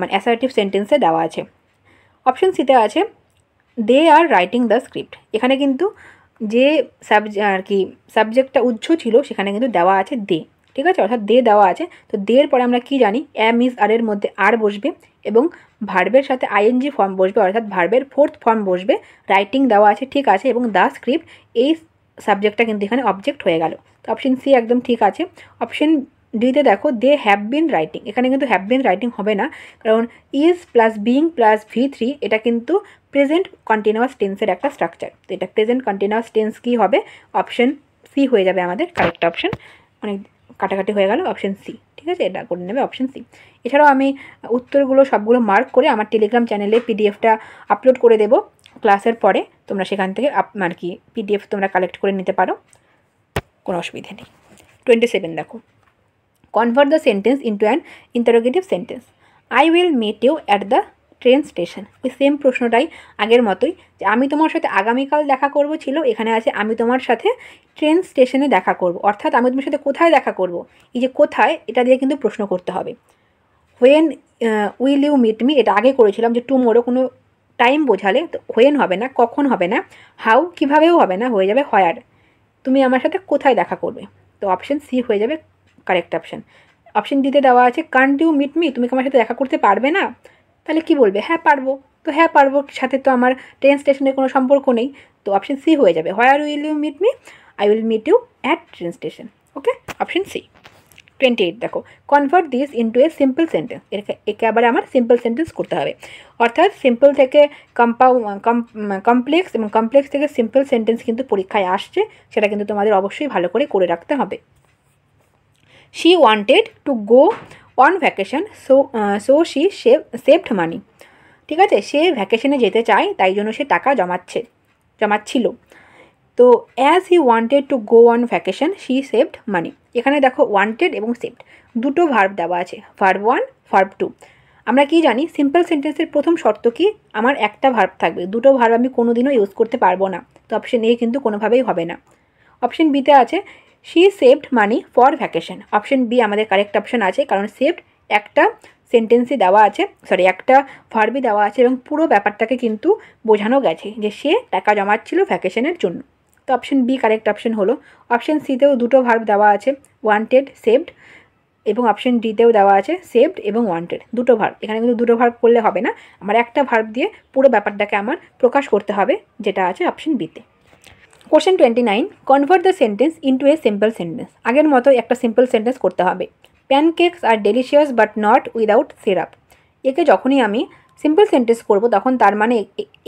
মানে অ্যাসার্টিভ সেন্টেন্সে দেওয়া আছে। অপশন সিতে আছে দে আর রাইটিং দ্য স্ক্রিপ্ট। এখানে কিন্তু যে সাবজেক্টটা উজ্জ ছিল সেখানে কিন্তু দেওয়া আছে দে, ঠিক আছে, অর্থাৎ দে দেওয়া আছে। তো দের পরে আমরা কি জানি, অ্যাম ইজ আর এর মধ্যে আর বসবে এবং ভার্বের সাথে আইএনজি ফর্ম বসবে, অর্থাৎ ভার্বের ফোর্থ ফর্ম বসবে। রাইটিং দেওয়া আছে, ঠিক আছে, এবং দ্য স্ক্রিপ্ট এই সাবজেক্টটা কিন্তু এখানে অবজেক্ট হয়ে গেল। তো অপশন সি একদম ঠিক আছে। অপশন ডিতে দেখো দে হ্যাভ বিন রাইটিং, এখানে কিন্তু হ্যাভ বিন রাইটিং হবে না, কারণ is plus being plus V3 এটা কিন্তু প্রেজেন্ট কন্টিনিউয়াস টেন্সের একটা স্ট্রাকচার। তো এটা প্রেজেন্ট কন্টিনিউয়াস টেন্স কি হবে, অপশন সি হয়ে যাবে আমাদের কারেক্ট অপশন। অনেক কাটাকাটি হয়ে গেল, অপশন সি, ঠিক আছে, এটা করে নেবে অপশন সি। এছাড়াও আমি উত্তরগুলো সবগুলো মার্ক করে আমার টেলিগ্রাম চ্যানেলে পিডিএফটা আপলোড করে দেবো ক্লাসের পরে, তোমরা সেখান থেকে আর কি পিডিএফ তোমরা কালেক্ট করে নিতে পারো, কোনো অসুবিধা নেই। 27 দেখো, convert the sentence into an interrogative sentence. I will meet you at the train station. ওই সেম প্রশ্নটাই আগের মতোই, যে আমি তোমার সাথে আগামীকাল দেখা করব ছিল, এখানে আছে আমি তোমার সাথে ট্রেন স্টেশনে দেখা করব, অর্থাৎ আমি তোমার সাথে কোথায় দেখা করব, এই যে কোথায় এটা দিয়ে কিন্তু প্রশ্ন করতে হবে। When will you meet me, এটা আগে করেছিলাম যে টুমোরো, কোনো টাইম বোঝালে তো হোয়েন হবে না, কখন হবে না, হাউ কীভাবেও হবে না, হয়ে যাবে হোয়ার, তুমি আমার সাথে কোথায় দেখা করবে। তো অপশন সি হয়ে যাবে কারেক্ট অপশন। অপশন ডিতে দেওয়া আছে কান্ট ইউ মিট মি, তুমি কি আমার সাথে দেখা করতে পারবে না, তাহলে কি বলবে, হ্যাঁ পারবো। তো হ্যাঁ পারবো সাথে তো আমার ট্রেন স্টেশনের কোনো সম্পর্ক নেই, তো অপশন সি হয়ে যাবে where will you meet me, I will meet you at train station. Okay, option C. 28 দেখো, convert this into a simple sentence. একে আবার আমার সিম্পল সেন্টেন্স করতে হবে, অর্থাৎ সিম্পল থেকে কমপ্লেক্স এবং কমপ্লেক্স থেকে সিম্পল সেন্টেন্স কিন্তু পরীক্ষায় আসছে, সেটা কিন্তু তোমাদের অবশ্যই ভালো করে রাখতে হবে। She wanted to go on vacation, so she saved money. ঠিক আছে, সে ভ্যাকেশনে যেতে চায়, তাই জন্য সে টাকা জমাচ্ছিল। তো as he wanted to go on vacation she saved money. এখানে দেখো ওয়ান্টেড এবং সেভড দুটো ভার্ব দেওয়া আছে, ভার্ব 1 ভার্ব 2। আমরা কি জানি সিম্পল সেন্টেন্সের প্রথম শর্ত কি, আমার একটা ভার্ব থাকবে, দুটো ভার্ব আমি কোনোদিনও ইউজ করতে পারবো না। তো অপশন এ কিন্তু কোনোভাবেই হবে না। অপশন বিতে আছে she saved money for vacation. Option B আমাদের কারেক্ট অপশন আছে, কারণ সেভড একটা সেন্টেন্সই দেওয়া আছে, একটা ভার্বই দেওয়া আছে এবং পুরো ব্যাপারটাকে কিন্তু বোঝানো গেছে যে সে টাকা জমাচ্ছিল ভ্যাকেশনের জন্য। তো অপশন বি কারেক্ট অপশন হলো। অপশন সিতেও দুটো ভার্ব দেওয়া আছে, ওয়ান্টেড সেভড, এবং অপশন ডিতেও দেওয়া আছে সেভড এবং ওয়ান্টেড দুটো ভার্ব। এখানে কিন্তু দুটো ভার্ব করলে হবে না, আমার একটা ভার্ব দিয়ে পুরো ব্যাপারটাকে আমার প্রকাশ করতে হবে, যেটা আছে অপশন বিতে। Question 29, convert the sentence into a simple sentence. আগের মতো একটা সিম্পল সেন্টেন্স করতে হবে। Pancakes are delicious but not without syrup. একে যখনই আমি সিম্পল সেন্টেন্স করব তখন তার মানে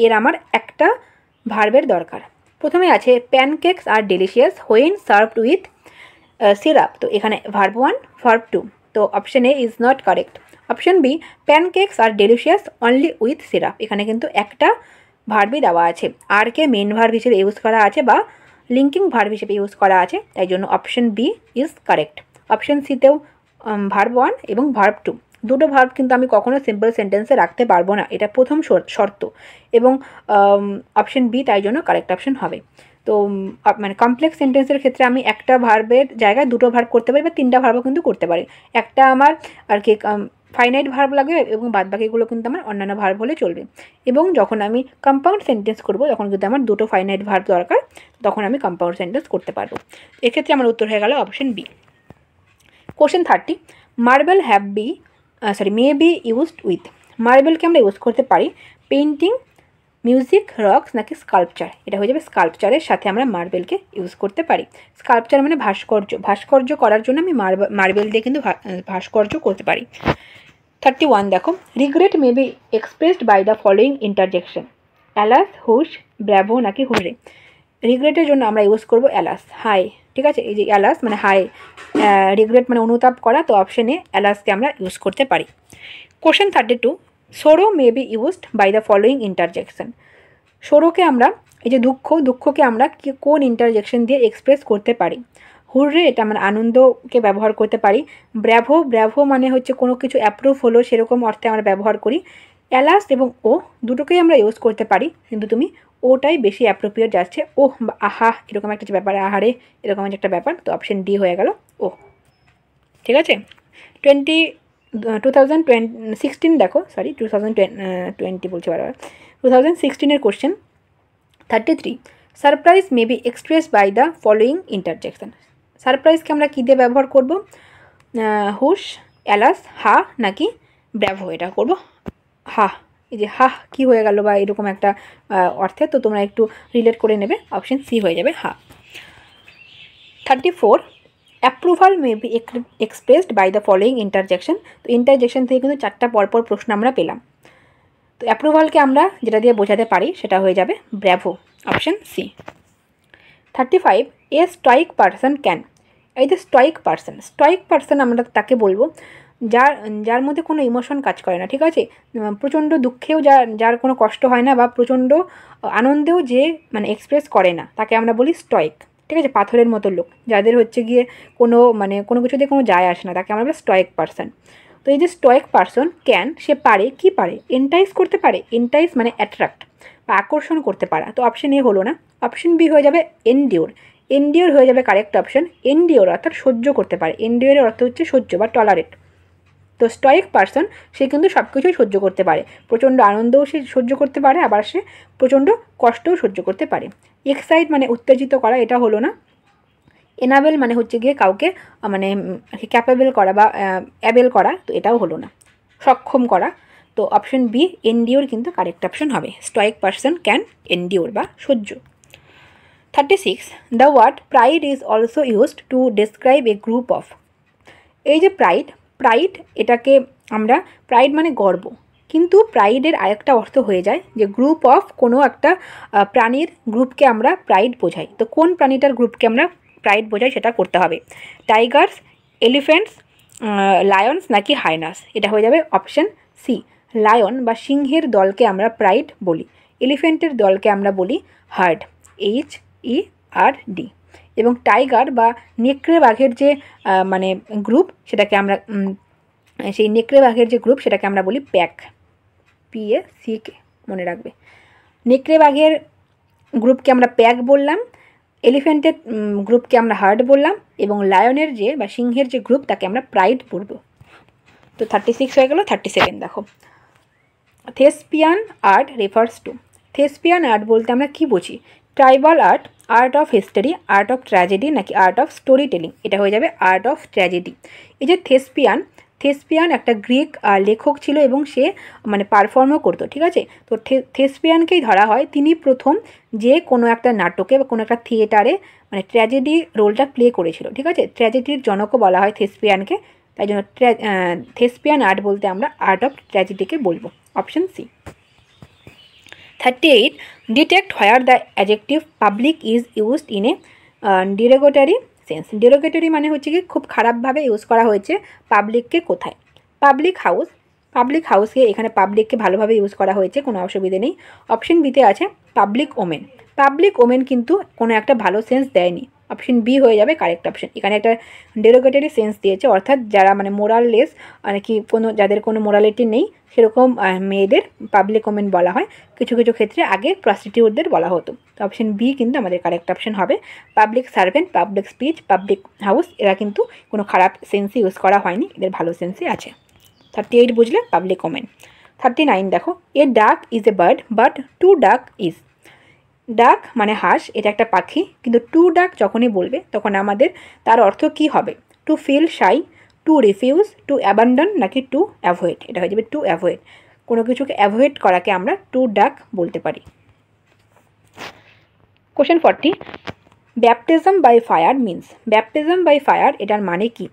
এর আমার একটা ভার্বের দরকার। প্রথমে আছে pancakes are delicious when served with syrup. তো এখানে ভার্ব 1 ভার্ব 2, তো option A is not correct. Option B pancakes are delicious only with syrup. এখানে কিন্তু একটা ভার্বই দেওয়া আছে, আর কে মেন ভার্ব হিসেবে ইউজ করা আছে বা লিঙ্কিং ভার্ব হিসেবে ইউজ করা আছে, তাই জন্য option B is correct. Option সিতেও ভার্ব 1 এবং ভার্ব 2 দুটো ভার্ব কিন্তু আমি কখনো সিম্পল সেন্টেন্সে রাখতে পারবো না, এটা প্রথম শর্ত, এবং অপশন বি তাই জন্য কারেক্ট অপশন হবে। তো মানে কমপ্লেক্স সেন্টেন্সের ক্ষেত্রে আমি একটা ভার্বের জায়গায় দুটো ভার্ব করতে পারি বা তিনটা ভার্বও কিন্তু করতে পারি। একটা আমার আর কি ফাইনাইট ভার্ব লাগবে এবং বাদবাকিগুলো কিন্তু আমার অন্যান্য ভার্ব হলে চলবে। এবং যখন আমি কম্পাউন্ড সেন্টেন্স করব তখন কিন্তু আমার দুটো ফাইনাইট ভার্ব দরকার, তখন আমি কম্পাউন্ড সেন্টেন্স করতে পারবো। এক্ষেত্রে আমার উত্তর হয়ে গেল option B. Question 30, marble may be used with. মার্বেলকে আমরা ইউজ করতে পারি পেন্টিং, মিউজিক, রক্স নাকি স্কাল্পচার। এটা হয়ে যাবে স্কাল্পচারের সাথে আমরা মার্বেলকে ইউজ করতে পারি। স্কাল্পচার মানে ভাস্কর্য করার জন্য আমি মার্বেল দিয়ে কিন্তু ভাস্কর্য করতে পারি। 31 দেখো, regret may be expressed by the following interjection. Alas, hush, bravo নাকি হুররে। রিগ্রেটের জন্য আমরা ইউজ করব অ্যালাস, হাই। ঠিক আছে, এই যে অ্যালাস মানে হাই, রিগ্রেট মানে অনুতাপ করা, তো অপশনে অ্যালাসকে আমরা ইউজ করতে পারি। Question 32, sorrow may be used by the following interjection. সোরোকে আমরা, এই যে দুঃখকে আমরা কোন ইন্টারজেকশন দিয়ে এক্সপ্রেস করতে পারি। হুররে এটা মানে আনন্দকে ব্যবহার করতে পারি। ব্র্যাভো মানে হচ্ছে কোনো কিছু অ্যাপ্রুভ হলো সেরকম অর্থে আমরা ব্যবহার করি। অ্যালাস এবং ও দুটোকেই আমরা ইউজ করতে পারি, কিন্তু তুমি ওটাই বেশি অ্যাপ্রোপ্রিয়েট যাচ্ছে, ওহ বা আহা এরকম একটা যে ব্যাপার, আহারে এরকম একটা ব্যাপার, তো অপশন ডি হয়ে গেল ও। ঠিক আছে, 2016 দেখো, 2020 বলছি বারবার, 2016 question 33, surprise may be express by the following interjection. সারপ্রাইজকে আমরা কী দিয়ে ব্যবহার করব, হুশ, অ্যালাস, হা নাকি ব্র্যাভো। এটা করব হা। এই যে হা কী হয়ে গেল বা এরকম একটা অর্থে, তো তোমরা একটু রিলেট করে নেবে, অপশন সি হয়ে যাবে হা। 34, approval may be expressed by the following interjection. তো ইন্টারজেকশন থেকে কিন্তু চারটা পরপর প্রশ্ন আমরা পেলাম। তো অ্যাপ্রুভালকে আমরা যেটা দিয়ে বোঝাতে পারি সেটা হয়ে যাবে bravo, option C. 35, a stoic person can. এই যে স্টয়িক পারসন আমরা তাকে বলবো যার মধ্যে কোনো ইমোশন কাজ করে না। ঠিক আছে, প্রচণ্ড দুঃখেও যার কোনো কষ্ট হয় না বা প্রচণ্ড আনন্দেও যে মানে এক্সপ্রেস করে না, তাকে আমরা বলি স্টয়িক। ঠিক আছে, পাথরের মতো লোক, যাদের হচ্ছে গিয়ে কোনো কিছু দিয়ে কোনো যায় আসে না, তাকে আমরা বলি স্টয়িক পারসন। তো এই যে স্টয়িক পারসন ক্যান, সে পারে, কি পারে, এন্টাইজ করতে পারে। এন্টাইজ মানে অ্যাট্রাক্ট বা আকর্ষণ করতে পারা, তো অপশন এ হলো না, অপশন বি হয়ে যাবে এন্ডিওর হয়ে যাবে কারেক্ট অপশন। এন্ডিওর অর্থাৎ সহ্য করতে পারে, এন্ডিওরের অর্থ হচ্ছে সহ্য বা টলারেট। তো স্টয়িক পারসন সে কিন্তু সব কিছুই সহ্য করতে পারে, প্রচণ্ড আনন্দও সে সহ্য করতে পারে, আবার সে প্রচণ্ড কষ্টও সহ্য করতে পারে। এক্সাইট মানে উত্তেজিত করা, এটা হলো না। এনাবেল মানে হচ্ছে গিয়ে কাউকে মানে ক্যাপেবল করা বা অ্যাবেল করা, তো এটাও হলো না, সক্ষম করা। তো অপশন বি এন্ডিওর কিন্তু কারেক্ট অপশন হবে। স্টয়িক পারসন ক্যান এন্ডিওর বা সহ্য। 36, the word pride is also used to describe a group of. এই যে প্রাইড এটাকে আমরা, প্রাইড মানে গর্ব, কিন্তু প্রাইডের আরেকটা অর্থ হয়ে যায় যে গ্রুপ অফ কোনো একটা প্রাণীর গ্রুপকে আমরা প্রাইড বোঝাই। তো কোন প্রাণীটার গ্রুপকে আমরা প্রাইড বোঝাই সেটা করতে হবে। টাইগার্স, এলিফ্যান্টস, লায়ন্স নাকি হাইনাস। এটা হয়ে যাবে অপশন সি, লায়ন বা সিংহের দলকে আমরা প্রাইড বলি, এলিফ্যান্টের দলকে আমরা বলি হার্ড, HERD। এবং টাইগার বা নেকড়ে বাঘের যে মানে গ্রুপ সেটাকে আমরা সেই নেকড়ে বাঘের যে গ্রুপ সেটাকে আমরা বলি প্যাক, PACK মনে রাখবে। নেকড়ে বাঘের গ্রুপকে আমরা প্যাক বললাম, এলিফ্যান্টের গ্রুপকে আমরা হার্ড বললাম, এবং লায়নের যে বা সিংহের যে গ্রুপ তাকে আমরা প্রাইড বলবো। তো 36 হয়ে গেল। 37 দেখো, থেসপিয়ান আর্ট রেফার্স টু। থেসপিয়ান আর্ট বলতে আমরা কি বুঝি? Tribal art, art of history, art of tragedy নাকি আর্ট অফ স্টোরি টেলিং? এটা হয়ে যাবে আর্ট অফ ট্র্যাজেডি। এই যে থেসপিয়ান একটা গ্রিক লেখক ছিল এবং সে মানে পারফর্মও করতো, ঠিক আছে? তো থেসপিয়ানকেই ধরা হয় তিনি প্রথম যে কোনো একটা নাটকে বা কোনো একটা থিয়েটারে মানে ট্র্যাজেডি রোলটা প্লে করেছিল, ঠিক আছে? ট্র্যাজেডির জনকও বলা হয় থেসপিয়ানকে, তাই জন্য থেসপিয়ান আর্ট বলতে আমরা আর্ট অফ ট্র্যাজেডিকে বলবো, option C. 38, detect where the adjective public is used in a derogatory sense. Derogatory মানে হচ্ছে কি খুব খারাপভাবে ইউজ করা হয়েছে পাবলিককে কোথায়? পাবলিক হাউসকে এখানে পাবলিককে ভালোভাবে ইউজ করা হয়েছে, কোনো অসুবিধে নেই। অপশন বিতে আছে পাবলিক ওমেন কিন্তু কোনো একটা ভালো সেন্স দেয়নি, অপশন বি হয়ে যাবে কারেক্ট অপশন। এখানে একটা ডেরোগেটরি সেন্স দিয়েছে, অর্থাৎ যারা মানে মোরাললেস মানে কি কোনো যাদের কোনো মোরালিটি নেই সেরকম মেয়েদের পাবলিক ওমেন বলা হয়। কিছু কিছু ক্ষেত্রে আগে প্রস্টিটিউটদের বলা হতো। তো অপশন বি কিন্তু আমাদের কারেক্ট অপশন হবে। Public servant, public speech, public house এরা কিন্তু কোনো খারাপ সেন্সই ইউজ করা হয়নি, এদের ভালো সেন্সই আছে। 38 বুঝলে পাবলিক ওমেন। 39 দেখো, a duck is a bird but two duck is. Duck মানে হাঁস, এটা একটা পাখি, কিন্তু টু ডাক যখনই বলবে তখন আমাদের তার অর্থ কি হবে? To feel shy, to refuse, to abandon নাকি টু অ্যাভয়েড? এটা হয়ে যাবে টু অ্যাভয়েড। কোনো কিছুকে অ্যাভয়েড করাকে আমরা টু ডাক বলতে পারি। Question 40, baptism by fire means. Baptism by fire এটার মানে কি?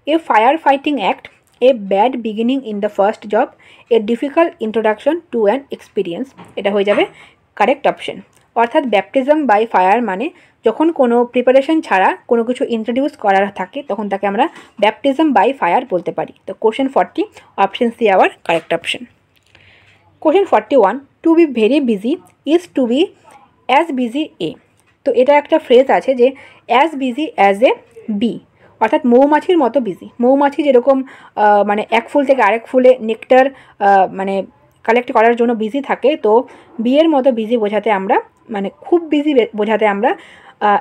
A fire fighting act, a bad beginning in the first job, a difficult introduction to an experience. এটা হয়ে যাবে কারেক্ট অপশন। অর্থাৎ ব্যাপটিজম বাই ফায়ার মানে যখন কোনো প্রিপারেশন ছাড়া কোনো কিছু ইন্ট্রোডিউস করার থাকে তখন তাকে আমরা ব্যাপটিজম বাই ফায়ার বলতে পারি। তো question 40 option C our correct option. Question 41, to be very busy is to be as busy a. তো এটা একটা ফ্রেজ আছে যে as busy as a bee, অর্থাৎ মৌমাছির মতো বিজি। মৌমাছি যেরকম মানে এক ফুল থেকে আরেক ফুলে নেকটার মানে কালেক্ট করার জন্য বিজি থাকে, তো বিয়ের মতো বিজি বোঝাতে আমরা মানে খুব বিজি বোঝাতে আমরা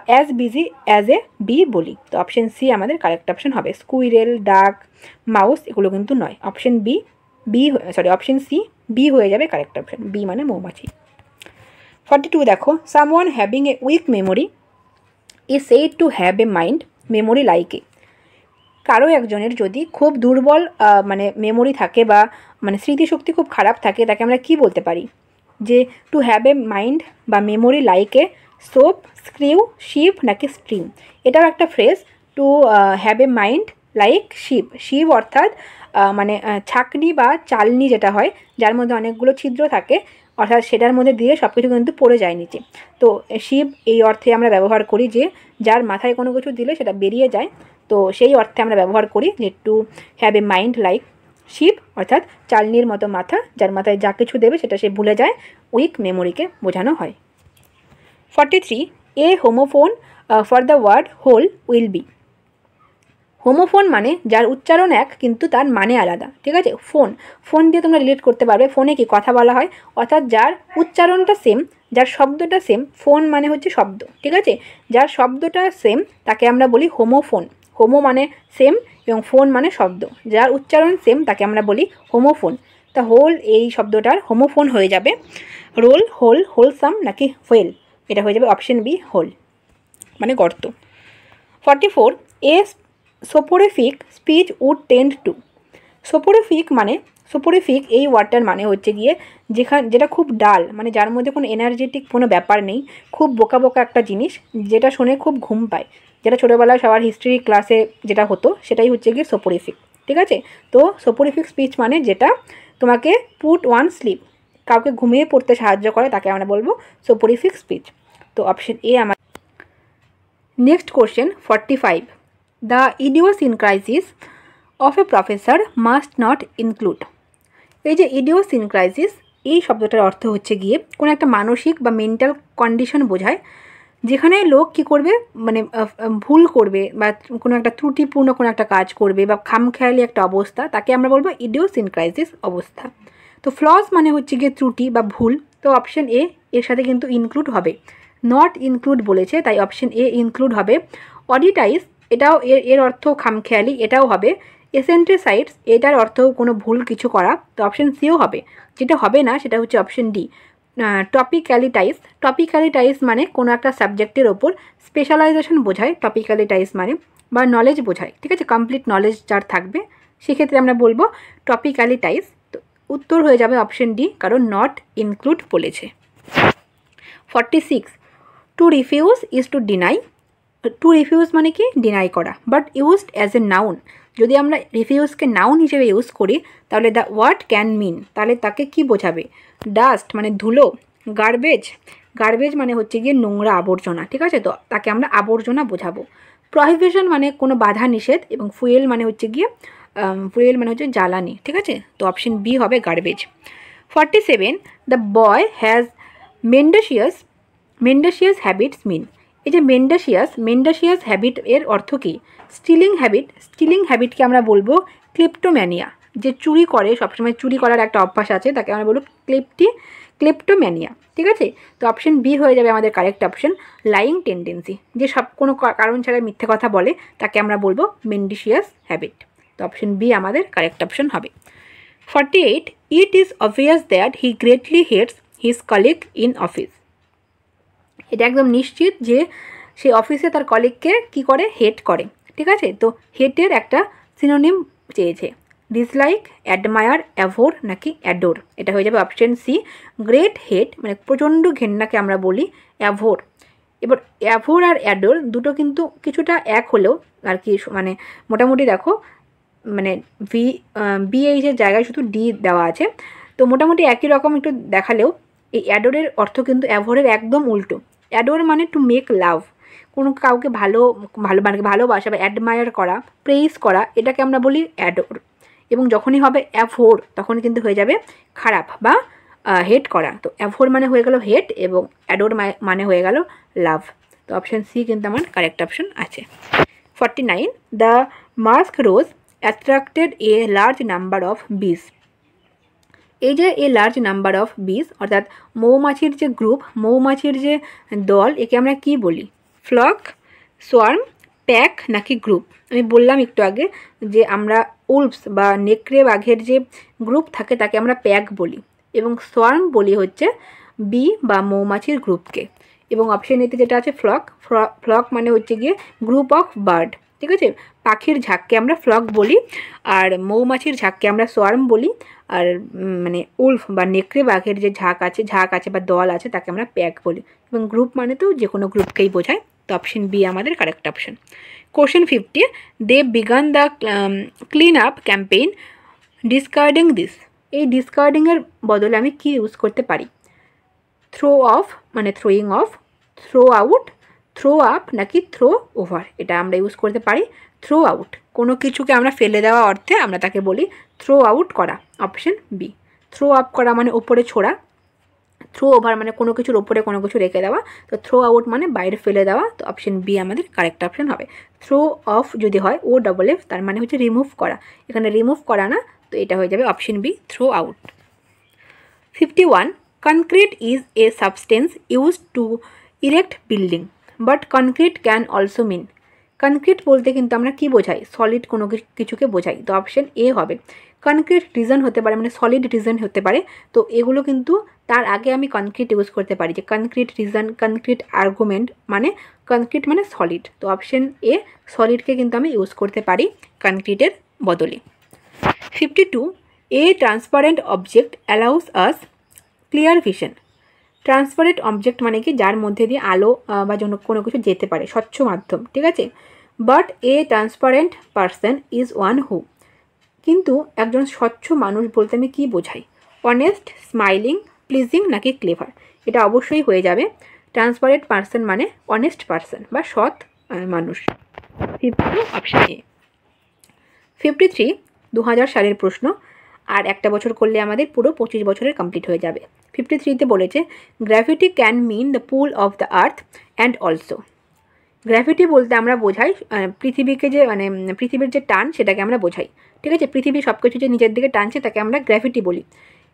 as busy as a bee বলি। তো অপশন সি আমাদের কারেক্ট অপশন হবে। স্কুইরেল, ডাক, মাউস এগুলো কিন্তু নয়। অপশন অপশন সি বি হয়ে যাবে কারেক্ট অপশন। বি মানে মৌমাছি। 42 দেখো, someone having a weak memory is said to have a mind memory like a. কারো একজনের যদি খুব দুর্বল মানে মেমোরি থাকে বা মানে স্মৃতিশক্তি খুব খারাপ থাকে তাকে আমরা কি বলতে পারি? যে টু হ্যাভ এ মাইন্ড বা memory like a soap, screw, sieve নাকি স্ট্রিম। এটাও একটা phrase, to have a mind like sieve. Sieve অর্থাৎ মানে ছাকনি বা চালনি যেটা হয় যার মধ্যে অনেকগুলো ছিদ্র থাকে, অর্থাৎ সেটার মধ্যে দিয়ে সব কিছু কিন্তু পড়ে যায় নিচে। তো শিপ এই অর্থে আমরা ব্যবহার করি যে যার মাথায় কোনো কিছু দিলে সেটা বেরিয়ে যায়, তো সেই অর্থে আমরা ব্যবহার করি যে to have a mind like sieve, অর্থাৎ চালনির মতো মাথা, যার মাথায় যা কিছু দেবে সেটা সে ভুলে যায়, উইক মেমোরিকে বোঝানো হয়। 43, a homophone for the word whole will be. Homophone মানে যার উচ্চারণ এক কিন্তু তার মানে আলাদা, ঠিক আছে? ফোন দিয়ে তোমরা রিলেট করতে পারবে, ফোনে কি কথা বলা হয়, অর্থাৎ যার উচ্চারণটা সেম, যার শব্দটা সেম। ফোন মানে হচ্ছে শব্দ, ঠিক আছে? যার শব্দটা সেম তাকে আমরা বলি হোমোফোন। হোমো মানে সেম এবং ফোন মানে শব্দ, যার উচ্চারণ সেম তাকে আমরা বলি হোমোফোন। তা হোল এই শব্দটার হোমোফোন হয়ে যাবে রোল, হোল, হোলসাম নাকি হোয়েল। এটা হয়ে যাবে অপশন বি হোল মানে গর্ত। 44, এ সোপোরিফিক স্পিচ উড টেন্ড টু। সোপোরিফিক এই ওয়ার্ডটার মানে হচ্ছে গিয়ে যেটা খুব ডাল, মানে যার মধ্যে কোনো এনার্জেটিক কোনো ব্যাপার নেই, খুব বোকা একটা জিনিস যেটা শুনে খুব ঘুম পায়, যেটা ছোটোবেলায় সবার হিস্ট্রি ক্লাসে যেটা হতো সেটাই হচ্ছে গিয়ে সোপোরিফিক, ঠিক আছে? তো সোপোরিফিক স্পিচ মানে যেটা তোমাকে পুট ওয়ান স্লিপ, কাউকে ঘুমিয়ে পড়তে সাহায্য করে, তাকে আমরা বলবো সোপোরিফিক স্পিচ। তো অপশন এ আমার। Next question 45, the idiosyncrasies of a professor must not include. এই যে ইডিওসিনক্রাইসিস এই শব্দটার অর্থ হচ্ছে গিয়ে কোনো একটা মানসিক বা মেন্টাল কন্ডিশন বোঝায় যেখানে লোক কি করবে, মানে ভুল করবে বা কোনো একটা ত্রুটিপূর্ণ কোনো একটা কাজ করবে বা খামখেয়ালি একটা অবস্থা, তাকে আমরা বলবো ইডিওসিনক্রাইসিস অবস্থা। তো ফ্লস মানে হচ্ছে গিয়ে ত্রুটি বা ভুল, তো অপশন এ এর সাথে কিন্তু ইনক্লুড হবে, নট ইনক্লুড বলেছে তাই অপশন এ ইনক্লুড হবে। অডিটাইস এটাও এর অর্থ খামখেয়ালি, এটাও হবে। এসেন্ট্রিসাইডস এটার অর্থ কোনো ভুল কিছু করা, তো অপশন সিও হবে। যেটা হবে না সেটা হচ্ছে অপশন ডি, টপিক্যালিটাইজ। টপিক্যালিটাইজ মানে কোনো একটা সাবজেক্টের ওপর স্পেশালাইজেশন বোঝায় টপিক্যালিটাইজ মানে, বা নলেজ বোঝায়, ঠিক আছে, কমপ্লিট নলেজ যার থাকবে সেক্ষেত্রে আমরা বলবো টপিক্যালিটাইজ। তো উত্তর হয়ে যাবে অপশন ডি, কারণ নট ইনক্লুড বলেছে। 46, to refuse is to deny. To refuse মানে কি, ডিনাই করা, but used as a noun. যদি আমরা রিফিউজকে নাউন হিসেবে ইউজ করি তাহলে দ্য ওয়ার্ড ক্যান মিন, তাহলে তাকে কি বোঝাবে? ডাস্ট মানে ধুলো, গার্বেজ, গার্বেজ মানে হচ্ছে গিয়ে নোংরা আবর্জনা, ঠিক আছে, তো তাকে আমরা আবর্জনা বোঝাবো। প্রহিবিশন মানে কোনো বাধা নিষেধ, এবং ফুয়েল মানে হচ্ছে গিয়ে জ্বালানি, ঠিক আছে, তো অপশন বি হবে garbage. 47, the boy has mendacious, mendacious habits mean. এই যে মেন্ডাসিয়াস হ্যাবিট এর অর্থ কী? স্টিলিং হ্যাবিট, স্টিলিং হ্যাবিটকে আমরা বলবো ক্লেপ্টোম্যানিয়া। যে চুরি করে, সবসময় চুরি করার একটা অভ্যাস আছে, তাকে আমরা বলবো ক্লেপ্টোম্যানিয়া, ঠিক আছে, তো অপশন বি হয়ে যাবে আমাদের কারেক্ট অপশন। লাইং টেন্ডেন্সি, যে সব কোনো কারণ ছাড়া মিথ্যে কথা বলে তাকে আমরা বলবো মেন্ডিসিয়াস হ্যাবিট, তো অপশন বি আমাদের কারেক্ট অপশন হবে। 48, it is obvious that he greatly hates his colleague in office. এটা একদম নিশ্চিত যে সে অফিসে তার কলিগকে কী করে, হেট করে, ঠিক আছে, তো হেটের একটা সিনোনিম চেয়েছে, ডিসলাইক, অ্যাডমায়ার, অ্যাভোর নাকি অ্যাডোর, এটা হয়ে যাবে অপশন সি। গ্রেট হেট মানে প্রচণ্ড ঘেন্নাকে আমরা বলি অ্যাভোর। এবার অ্যাভোর আর অ্যাডোর দুটো কিন্তু কিছুটা এক হলেও আর কি, মানে মোটামুটি দেখো, মানে বিএইচের জায়গায় শুধু ডি দেওয়া আছে, তো মোটামুটি একই রকম একটু দেখালেও এই অ্যাডোরের অর্থ কিন্তু অ্যাভোরের একদম উল্টো। অ্যাডোর মানে টু মেক লাভ, কোনো কাউকে ভালোবাসা বা অ্যাডমায়ার করা, প্রেইজ করা, এটাকে আমরা বলি অ্যাডোর। এবং যখনই হবে অ্যাভোর তখন কিন্তু হয়ে যাবে খারাপ বা হেট করা, তো অ্যাভোর মানে হয়ে গেল হেট এবং অ্যাডোর মানে হয়ে গেল লাভ, তো অপশান সি কিন্তু আমার কারেক্ট অপশন আছে। 49, the mask rose attracted a large number of বিস। এই যে এ লার্জ নাম্বার অফ বিস অর্থাৎ মৌমাছির যে গ্রুপ, মৌমাছির যে দল, একে আমরা কি বলি? ফ্লক, সোয়ার্ম, প্যাক নাকি গ্রুপ? আমি বললাম একটু আগে যে আমরা উলফস বা নেকড়ে বাঘের যে গ্রুপ থাকে তাকে আমরা প্যাক বলি, এবং সোয়ার্ম বলি হচ্ছে বি বা মৌমাছির গ্রুপকে। এবং অপশন এতে যেটা আছে ফ্লক, ফ্লক মানে হচ্ছে গিয়ে গ্রুপ অফ বার্ড, ঠিক আছে, পাখির ঝাঁককে আমরা ফ্লক বলি, আর মৌমাছির ঝাঁককে আমরা সোয়ার্ম বলি, আর মানে উলফ বা নেকড়ে বাঘের যে ঝাঁক আছে বা দল আছে তাকে আমরা প্যাক বলি, এবং গ্রুপ মানে তো যে কোনো গ্রুপকেই বোঝায়, তো অপশন বি আমাদের correct option. Question 50, they began the clean up campaign discarding this. এই ডিসকার্ডিংয়ের বদলে আমি কি ইউজ করতে পারি? থ্রো অফ মানে throwing off, throw out, throw up নাকি থ্রো ওভার, এটা আমরা ইউজ করতে পারি থ্রো আউট। কোনো কিছুকে আমরা ফেলে দেওয়া অর্থে আমরা তাকে বলি থ্রো আউট করা, অপশন বি। থ্রো আপ করা মানে ওপরে ছোড়া, থ্রো ওভার মানে কোনো কিছুর ওপরে কোনো কিছু রেখে দেওয়া, তো থ্রো আউট মানে বাইরে ফেলে দেওয়া, তো অপশন বি আমাদের কারেক্ট অপশন হবে। থ্রো অফ যদি হয় ও ডবল এফ, তার মানে হচ্ছে রিমুভ করা, এখানে রিমুভ করা না, তো এটা হয়ে যাবে option B, throw out. 51, concrete is a substance used to erect building, but concrete can also mean. Concrete বলতে কিন্তু আমরা কি বোঝাই? সলিড কোনো কিছুকে বোঝাই, তো অপশন এ হবে। কনক্রিট রিজন হতে পারে মানে সলিড রিজন হতে পারে, তো এগুলো কিন্তু তার আগে আমি কনক্রিট ইউজ করতে পারি, যে কনক্রিট রিজন, কনক্রিট আর্গুমেন্ট মানে কনক্রিট মানে সলিড, তো অপশন এ সলিডকে কিন্তু আমি ইউজ করতে পারি কনক্রিটের বদলে। 52, a transparent object allows us clear vision. Transparent object মানে কি, যার মধ্যে দিয়ে আলো বা কোনো কিছু যেতে পারে, স্বচ্ছ মাধ্যম, ঠিক আছে, but A transparent person is one who. কিন্তু একজন স্বচ্ছ মানুষ বলতে আমি কী বোঝাই? অনেস্ট, স্মাইলিং, প্লিজিং নাকি ক্লেভার, এটা অবশ্যই হয়ে যাবে ট্রান্সপারেন্ট পারসন মানে অনেস্ট পারসন বা সৎ মানুষ, 52 অপশন এ। 53, 2000 সালের প্রশ্ন, আর একটা বছর করলে আমাদের পুরো 25 বছরের কমপ্লিট হয়ে যাবে। 53তে বলেছে gravity can mean the pull of the earth and also. Gravity বলতে আমরা বোঝাই পৃথিবীকে যে মানে পৃথিবীর যে টান সেটাকে আমরা বোঝাই, ঠিক আছে। পৃথিবী সব কিছু যে নিজের দিকে টানছে তাকে আমরা গ্র্যাভিটি বলি।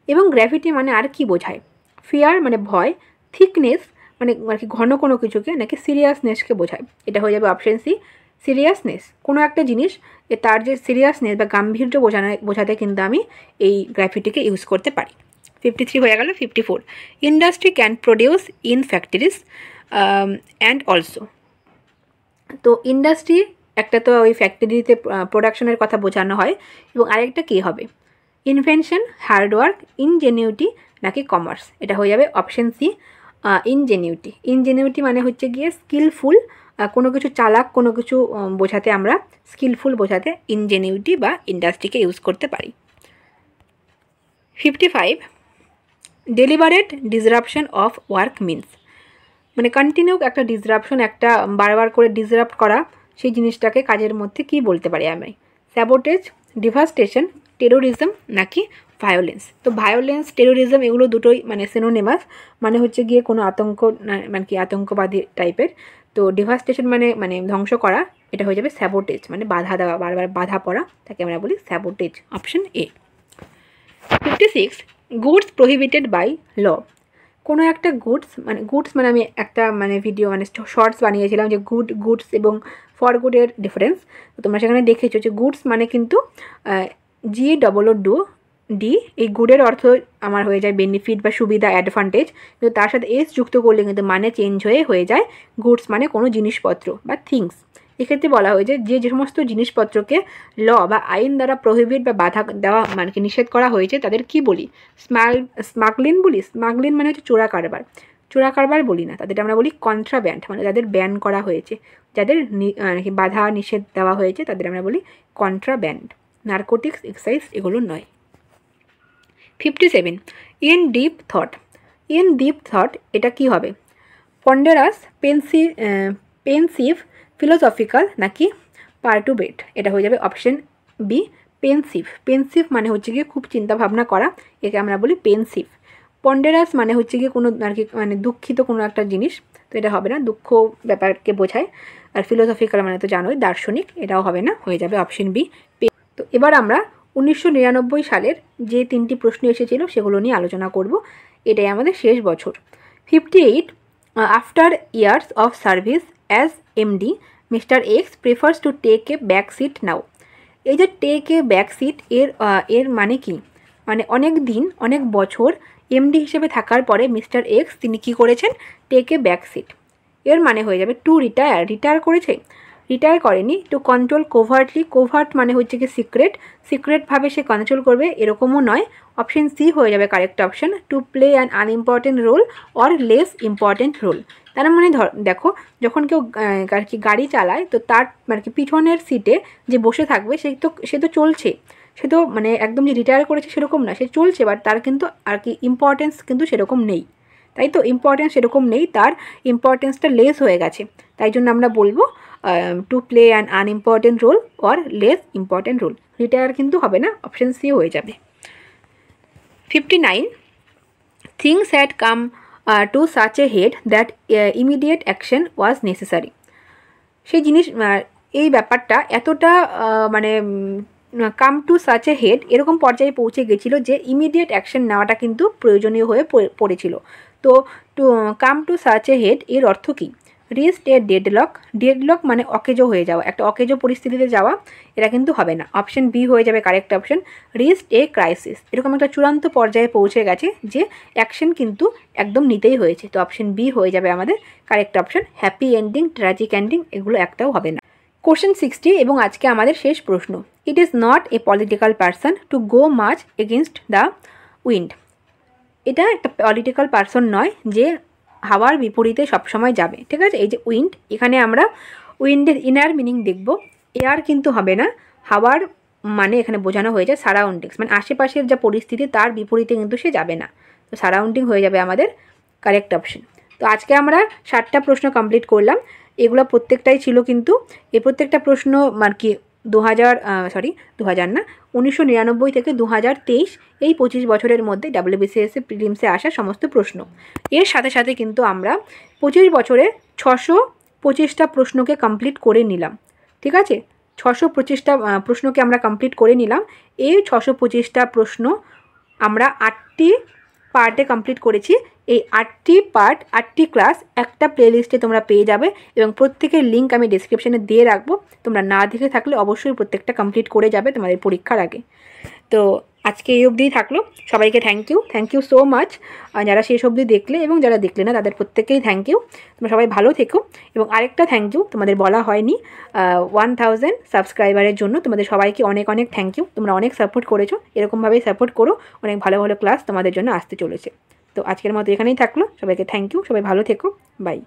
এবং গ্র্যাভিটি মানে আর কি বোঝায়? ফিয়ার মানে ভয়, থিকনেস মানে আর কি ঘন কোনো কিছুকে, নাকি সিরিয়াসনেসকে বোঝায়। এটা হয়ে যাবে অপশন সি, সিরিয়াসনেস। কোনো একটা জিনিস তার যে সিরিয়াসনেস বা গাম্ভীর্য বোঝাতে কিন্তু আমি এই গ্র্যাভিটিকে ইউজ করতে পারি। 53 হয়ে গেল। 54 industry can produce in factories and also. তো ইন্ডাস্ট্রি একটা তো ওই ফ্যাক্টরিতে প্রোডাকশনের কথা বোঝানো হয়, এবং আরেকটা কী হবে? ইনভেনশন, হার্ডওয়ার্ক, ইনজেনিউটি নাকি কমার্স। এটা হয়ে যাবে অপশন সি, ইনজেনিউটি। ইনজেনিউটি মানে হচ্ছে গিয়ে স্কিলফুল, কোনো কিছু চালাক কোনো কিছু বোঝাতে আমরা স্কিলফুল বোঝাতে ইনজেনিউটি বা ইন্ডাস্ট্রিকে ইউজ করতে পারি। 55 deliberate disruption of work means. মানে কন্টিনিউ একটা ডিসরাপশন, একটা বারবার করে ডিসরাপ্ট করা সেই জিনিসটাকে কাজের মধ্যে কি বলতে পারি আমি? স্যাবোটেজ, ডিভাস্টেশন, টেরোরিজম নাকি ভায়োলেন্স। তো ভায়োলেন্স, টেরোরিজম এগুলো দুটোই মানে সিনোনিমাস, মানে হচ্ছে গিয়ে কোনো আতঙ্ক মানে কি আতঙ্কবাদী টাইপের। তো ডিভাস্টেশন মানে ধ্বংস করা, এটা হয়ে যাবে স্যাবোটেজ, মানে বাধা দেওয়া, বারবার বাধা পড়া, তাকে আমরা বলি sabotage, option A. 56 goods prohibited by law. কোনো একটা গুডস মানে আমি একটা মানে ভিডিও মানে শর্টস বানিয়েছিলাম যে গুডস এবং ফর গুডের ডিফারেন্স। তো তোমরা সেখানে দেখেছো যে গুডস মানে কিন্তু GOOD, এই গুডের অর্থ আমার হয়ে যায় বেনিফিট বা সুবিধা, অ্যাডভান্টেজ, কিন্তু তার সাথে এস যুক্ত করলে কিন্তু মানে চেঞ্জ হয়ে যায় গুডস মানে কোনো জিনিসপত্র বা থিংস। এক্ষেত্রে বলা হয়েছে যে সমস্ত জিনিসপত্রকে ল বা আইন দ্বারা প্রহিবিট বা বাধা দেওয়া মানে নিষেধ করা হয়েছে তাদের কি বলি? স্মাগলিং বলি। স্মাগলিং মানে হচ্ছে চোরা কারবার বলি না, তাদের আমরা বলি কন্ট্রাব্যান্ড, মানে যাদের ব্যান করা হয়েছে, যাদের বাধা নিষেধ দেওয়া হয়েছে তাদের আমরা বলি কন্ট্রাব্যান্ড। নার্কোটিক্স, এক্সাইজ এগুলো নয়। 57 ইন ডিপ থট এটা কি হবে? পন্ডারাস, পেনসিভ, ফিলোসফিক্যাল নাকি পার্টুবেট। এটা হয়ে যাবে অপশন বি, পেনসিভ মানে হচ্ছে গিয়ে খুব চিন্তা ভাবনা করা, একে আমরা বলি পেনসিভ। পন্ডারাস মানে হচ্ছে গিয়ে কোনো আর কি মানে দুঃখিত কোনো একটা জিনিস, তো এটা হবে না, দুঃখ ব্যাপারকে বোঝায়। আর ফিলোসফিক্যাল মানে তো জানোই দার্শনিক, এটাও হবে না, হয়ে যাবে অপশন বি। তো এবার আমরা 1999 সালের যে 3টি প্রশ্ন এসেছিল সেগুলো নিয়ে আলোচনা করব। এটাই আমাদের শেষ বছর। 58 after years of service as MD Mister X prefers to take a back seat now. এই যে টেক এ ব্যাক সিট এর মানে কি? মানে অনেক বছর এমডি হিসেবে থাকার পরে মিস্টার এক্স তিনি কী করেছেন? Take a back seat. এর মানে হয়ে যাবে টু রিটায়ার করেছে, রিটায়ার করেনি। টু কন্ট্রোল কোভার্টলি, কোভার্ট মানে হচ্ছে কি সিক্রেটভাবে সে কন্ট্রোল করবে এরকমও নয়, অপশন সি হয়ে যাবে correct option. To play an unimportant role or less important role. তার মানে দেখো যখন কেউ আর কি গাড়ি চালায় তো তার মানে কি পিছনের সিটে যে বসে থাকবে সে তো চলছে, সে তো মানে একদম যে রিটায়ার করেছে সেরকম না, সে চলছে, বাট তার কিন্তু আর কি ইম্পর্টেন্স কিন্তু সেরকম নেই, তাই তো ইম্পর্টেন্স সেরকম নেই, তার ইম্পর্টেন্সটা লেস হয়ে গেছে। তাই জন্য আমরা বলবো to play an unimportant role or less important role. Retire কিন্তু হবে না, অপশন সি হয়ে যাবে। 59 things had come to such a head that immediate action was necessary. সেই জিনিস এই ব্যাপারটা এতটা মানে come to such a head এরকম পর্যায়ে পৌঁছে গেছিলো যে ইমিডিয়েট অ্যাকশন নেওয়াটা কিন্তু প্রয়োজনীয় হয়ে পড়েছিল। তো come to such a head এর অর্থ কী? রিস্ট এ ডেডলক মানে অকেজো হয়ে যাওয়া, একটা অকেজো পরিস্থিতিতে যাওয়া, এটা কিন্তু হবে না, অপশন বি হয়ে যাবে correct option. Wrist a crisis, এরকম একটা চূড়ান্ত পর্যায়ে পৌঁছে গেছে যে অ্যাকশন কিন্তু একদম নিতেই হয়েছে, তো অপশন বি হয়ে যাবে আমাদের correct option. Happy ending, tragic ending এগুলো একটাও হবে না। কোশ্চেন 60 এবং আজকে আমাদের শেষ প্রশ্ন। It is not a political person to go much against the wind. এটা একটা পলিটিক্যাল পারসন নয় যে হাওয়ার বিপরীতে সবসময় যাবে, ঠিক আছে। এই যে উইন্ড, এখানে আমরা উইন্ডের ইনার মিনিং দেখব, এয়ার কিন্তু হবে না, হাওয়ার মানে এখানে বোঝানো হয়েছে সারাউন্ডিংস, মানে আশেপাশের যা পরিস্থিতি তার বিপরীতে কিন্তু সে যাবে না, তো সারাউন্ডিং হয়ে যাবে আমাদের কারেক্ট অপশন। তো আজকে আমরা 60টা প্রশ্ন কমপ্লিট করলাম, এগুলো প্রত্যেকটাই ছিল কিন্তু এই প্রত্যেকটা প্রশ্ন আর কি 1999 থেকে 2023 এই 25 বছরের মধ্যে WBCSC প্রিলিমসে আসা সমস্ত প্রশ্ন। এর সাথে সাথে কিন্তু আমরা 25 বছরে 625টা প্রশ্নকে কমপ্লিট করে নিলাম। ঠিক আছে, 625টা প্রশ্নকে আমরা কমপ্লিট করে নিলাম। এই 625টা প্রশ্ন আমরা 8টি পার্টে কমপ্লিট করেছি। এই 8টি পার্ট 8টি ক্লাস একটা প্লেলিস্টে তোমরা পেয়ে যাবে এবং প্রত্যেকের লিঙ্ক আমি ডেসক্রিপশনে দিয়ে রাখবো। তোমরা না দেখে থাকলে অবশ্যই প্রত্যেকটা কমপ্লিট করে যাবে তোমাদের পরীক্ষার আগে। তো আজকে এই অবধিই থাকলো। সবাইকে থ্যাংক ইউ সো মাচ। যারা শেষ অবধি দেখলে এবং যারা দেখলে না তাদের প্রত্যেককেই থ্যাংক ইউ। তোমরা সবাই ভালো থেকো। এবং আরেকটা থ্যাংক ইউ তোমাদের বলা হয়নি, 1000 সাবস্ক্রাইবারের জন্য তোমাদের সবাইকে অনেক অনেক থ্যাংক ইউ। তোমরা অনেক সাপোর্ট করেছো, এরকমভাবেই সাপোর্ট করো। অনেক ভালো ভালো ক্লাস তোমাদের জন্য আসতে চলেছে। তো আজকের মতো এখানেই থাকলো। সবাইকে থ্যাংক ইউ, সবাই ভালো থেকো, বাই।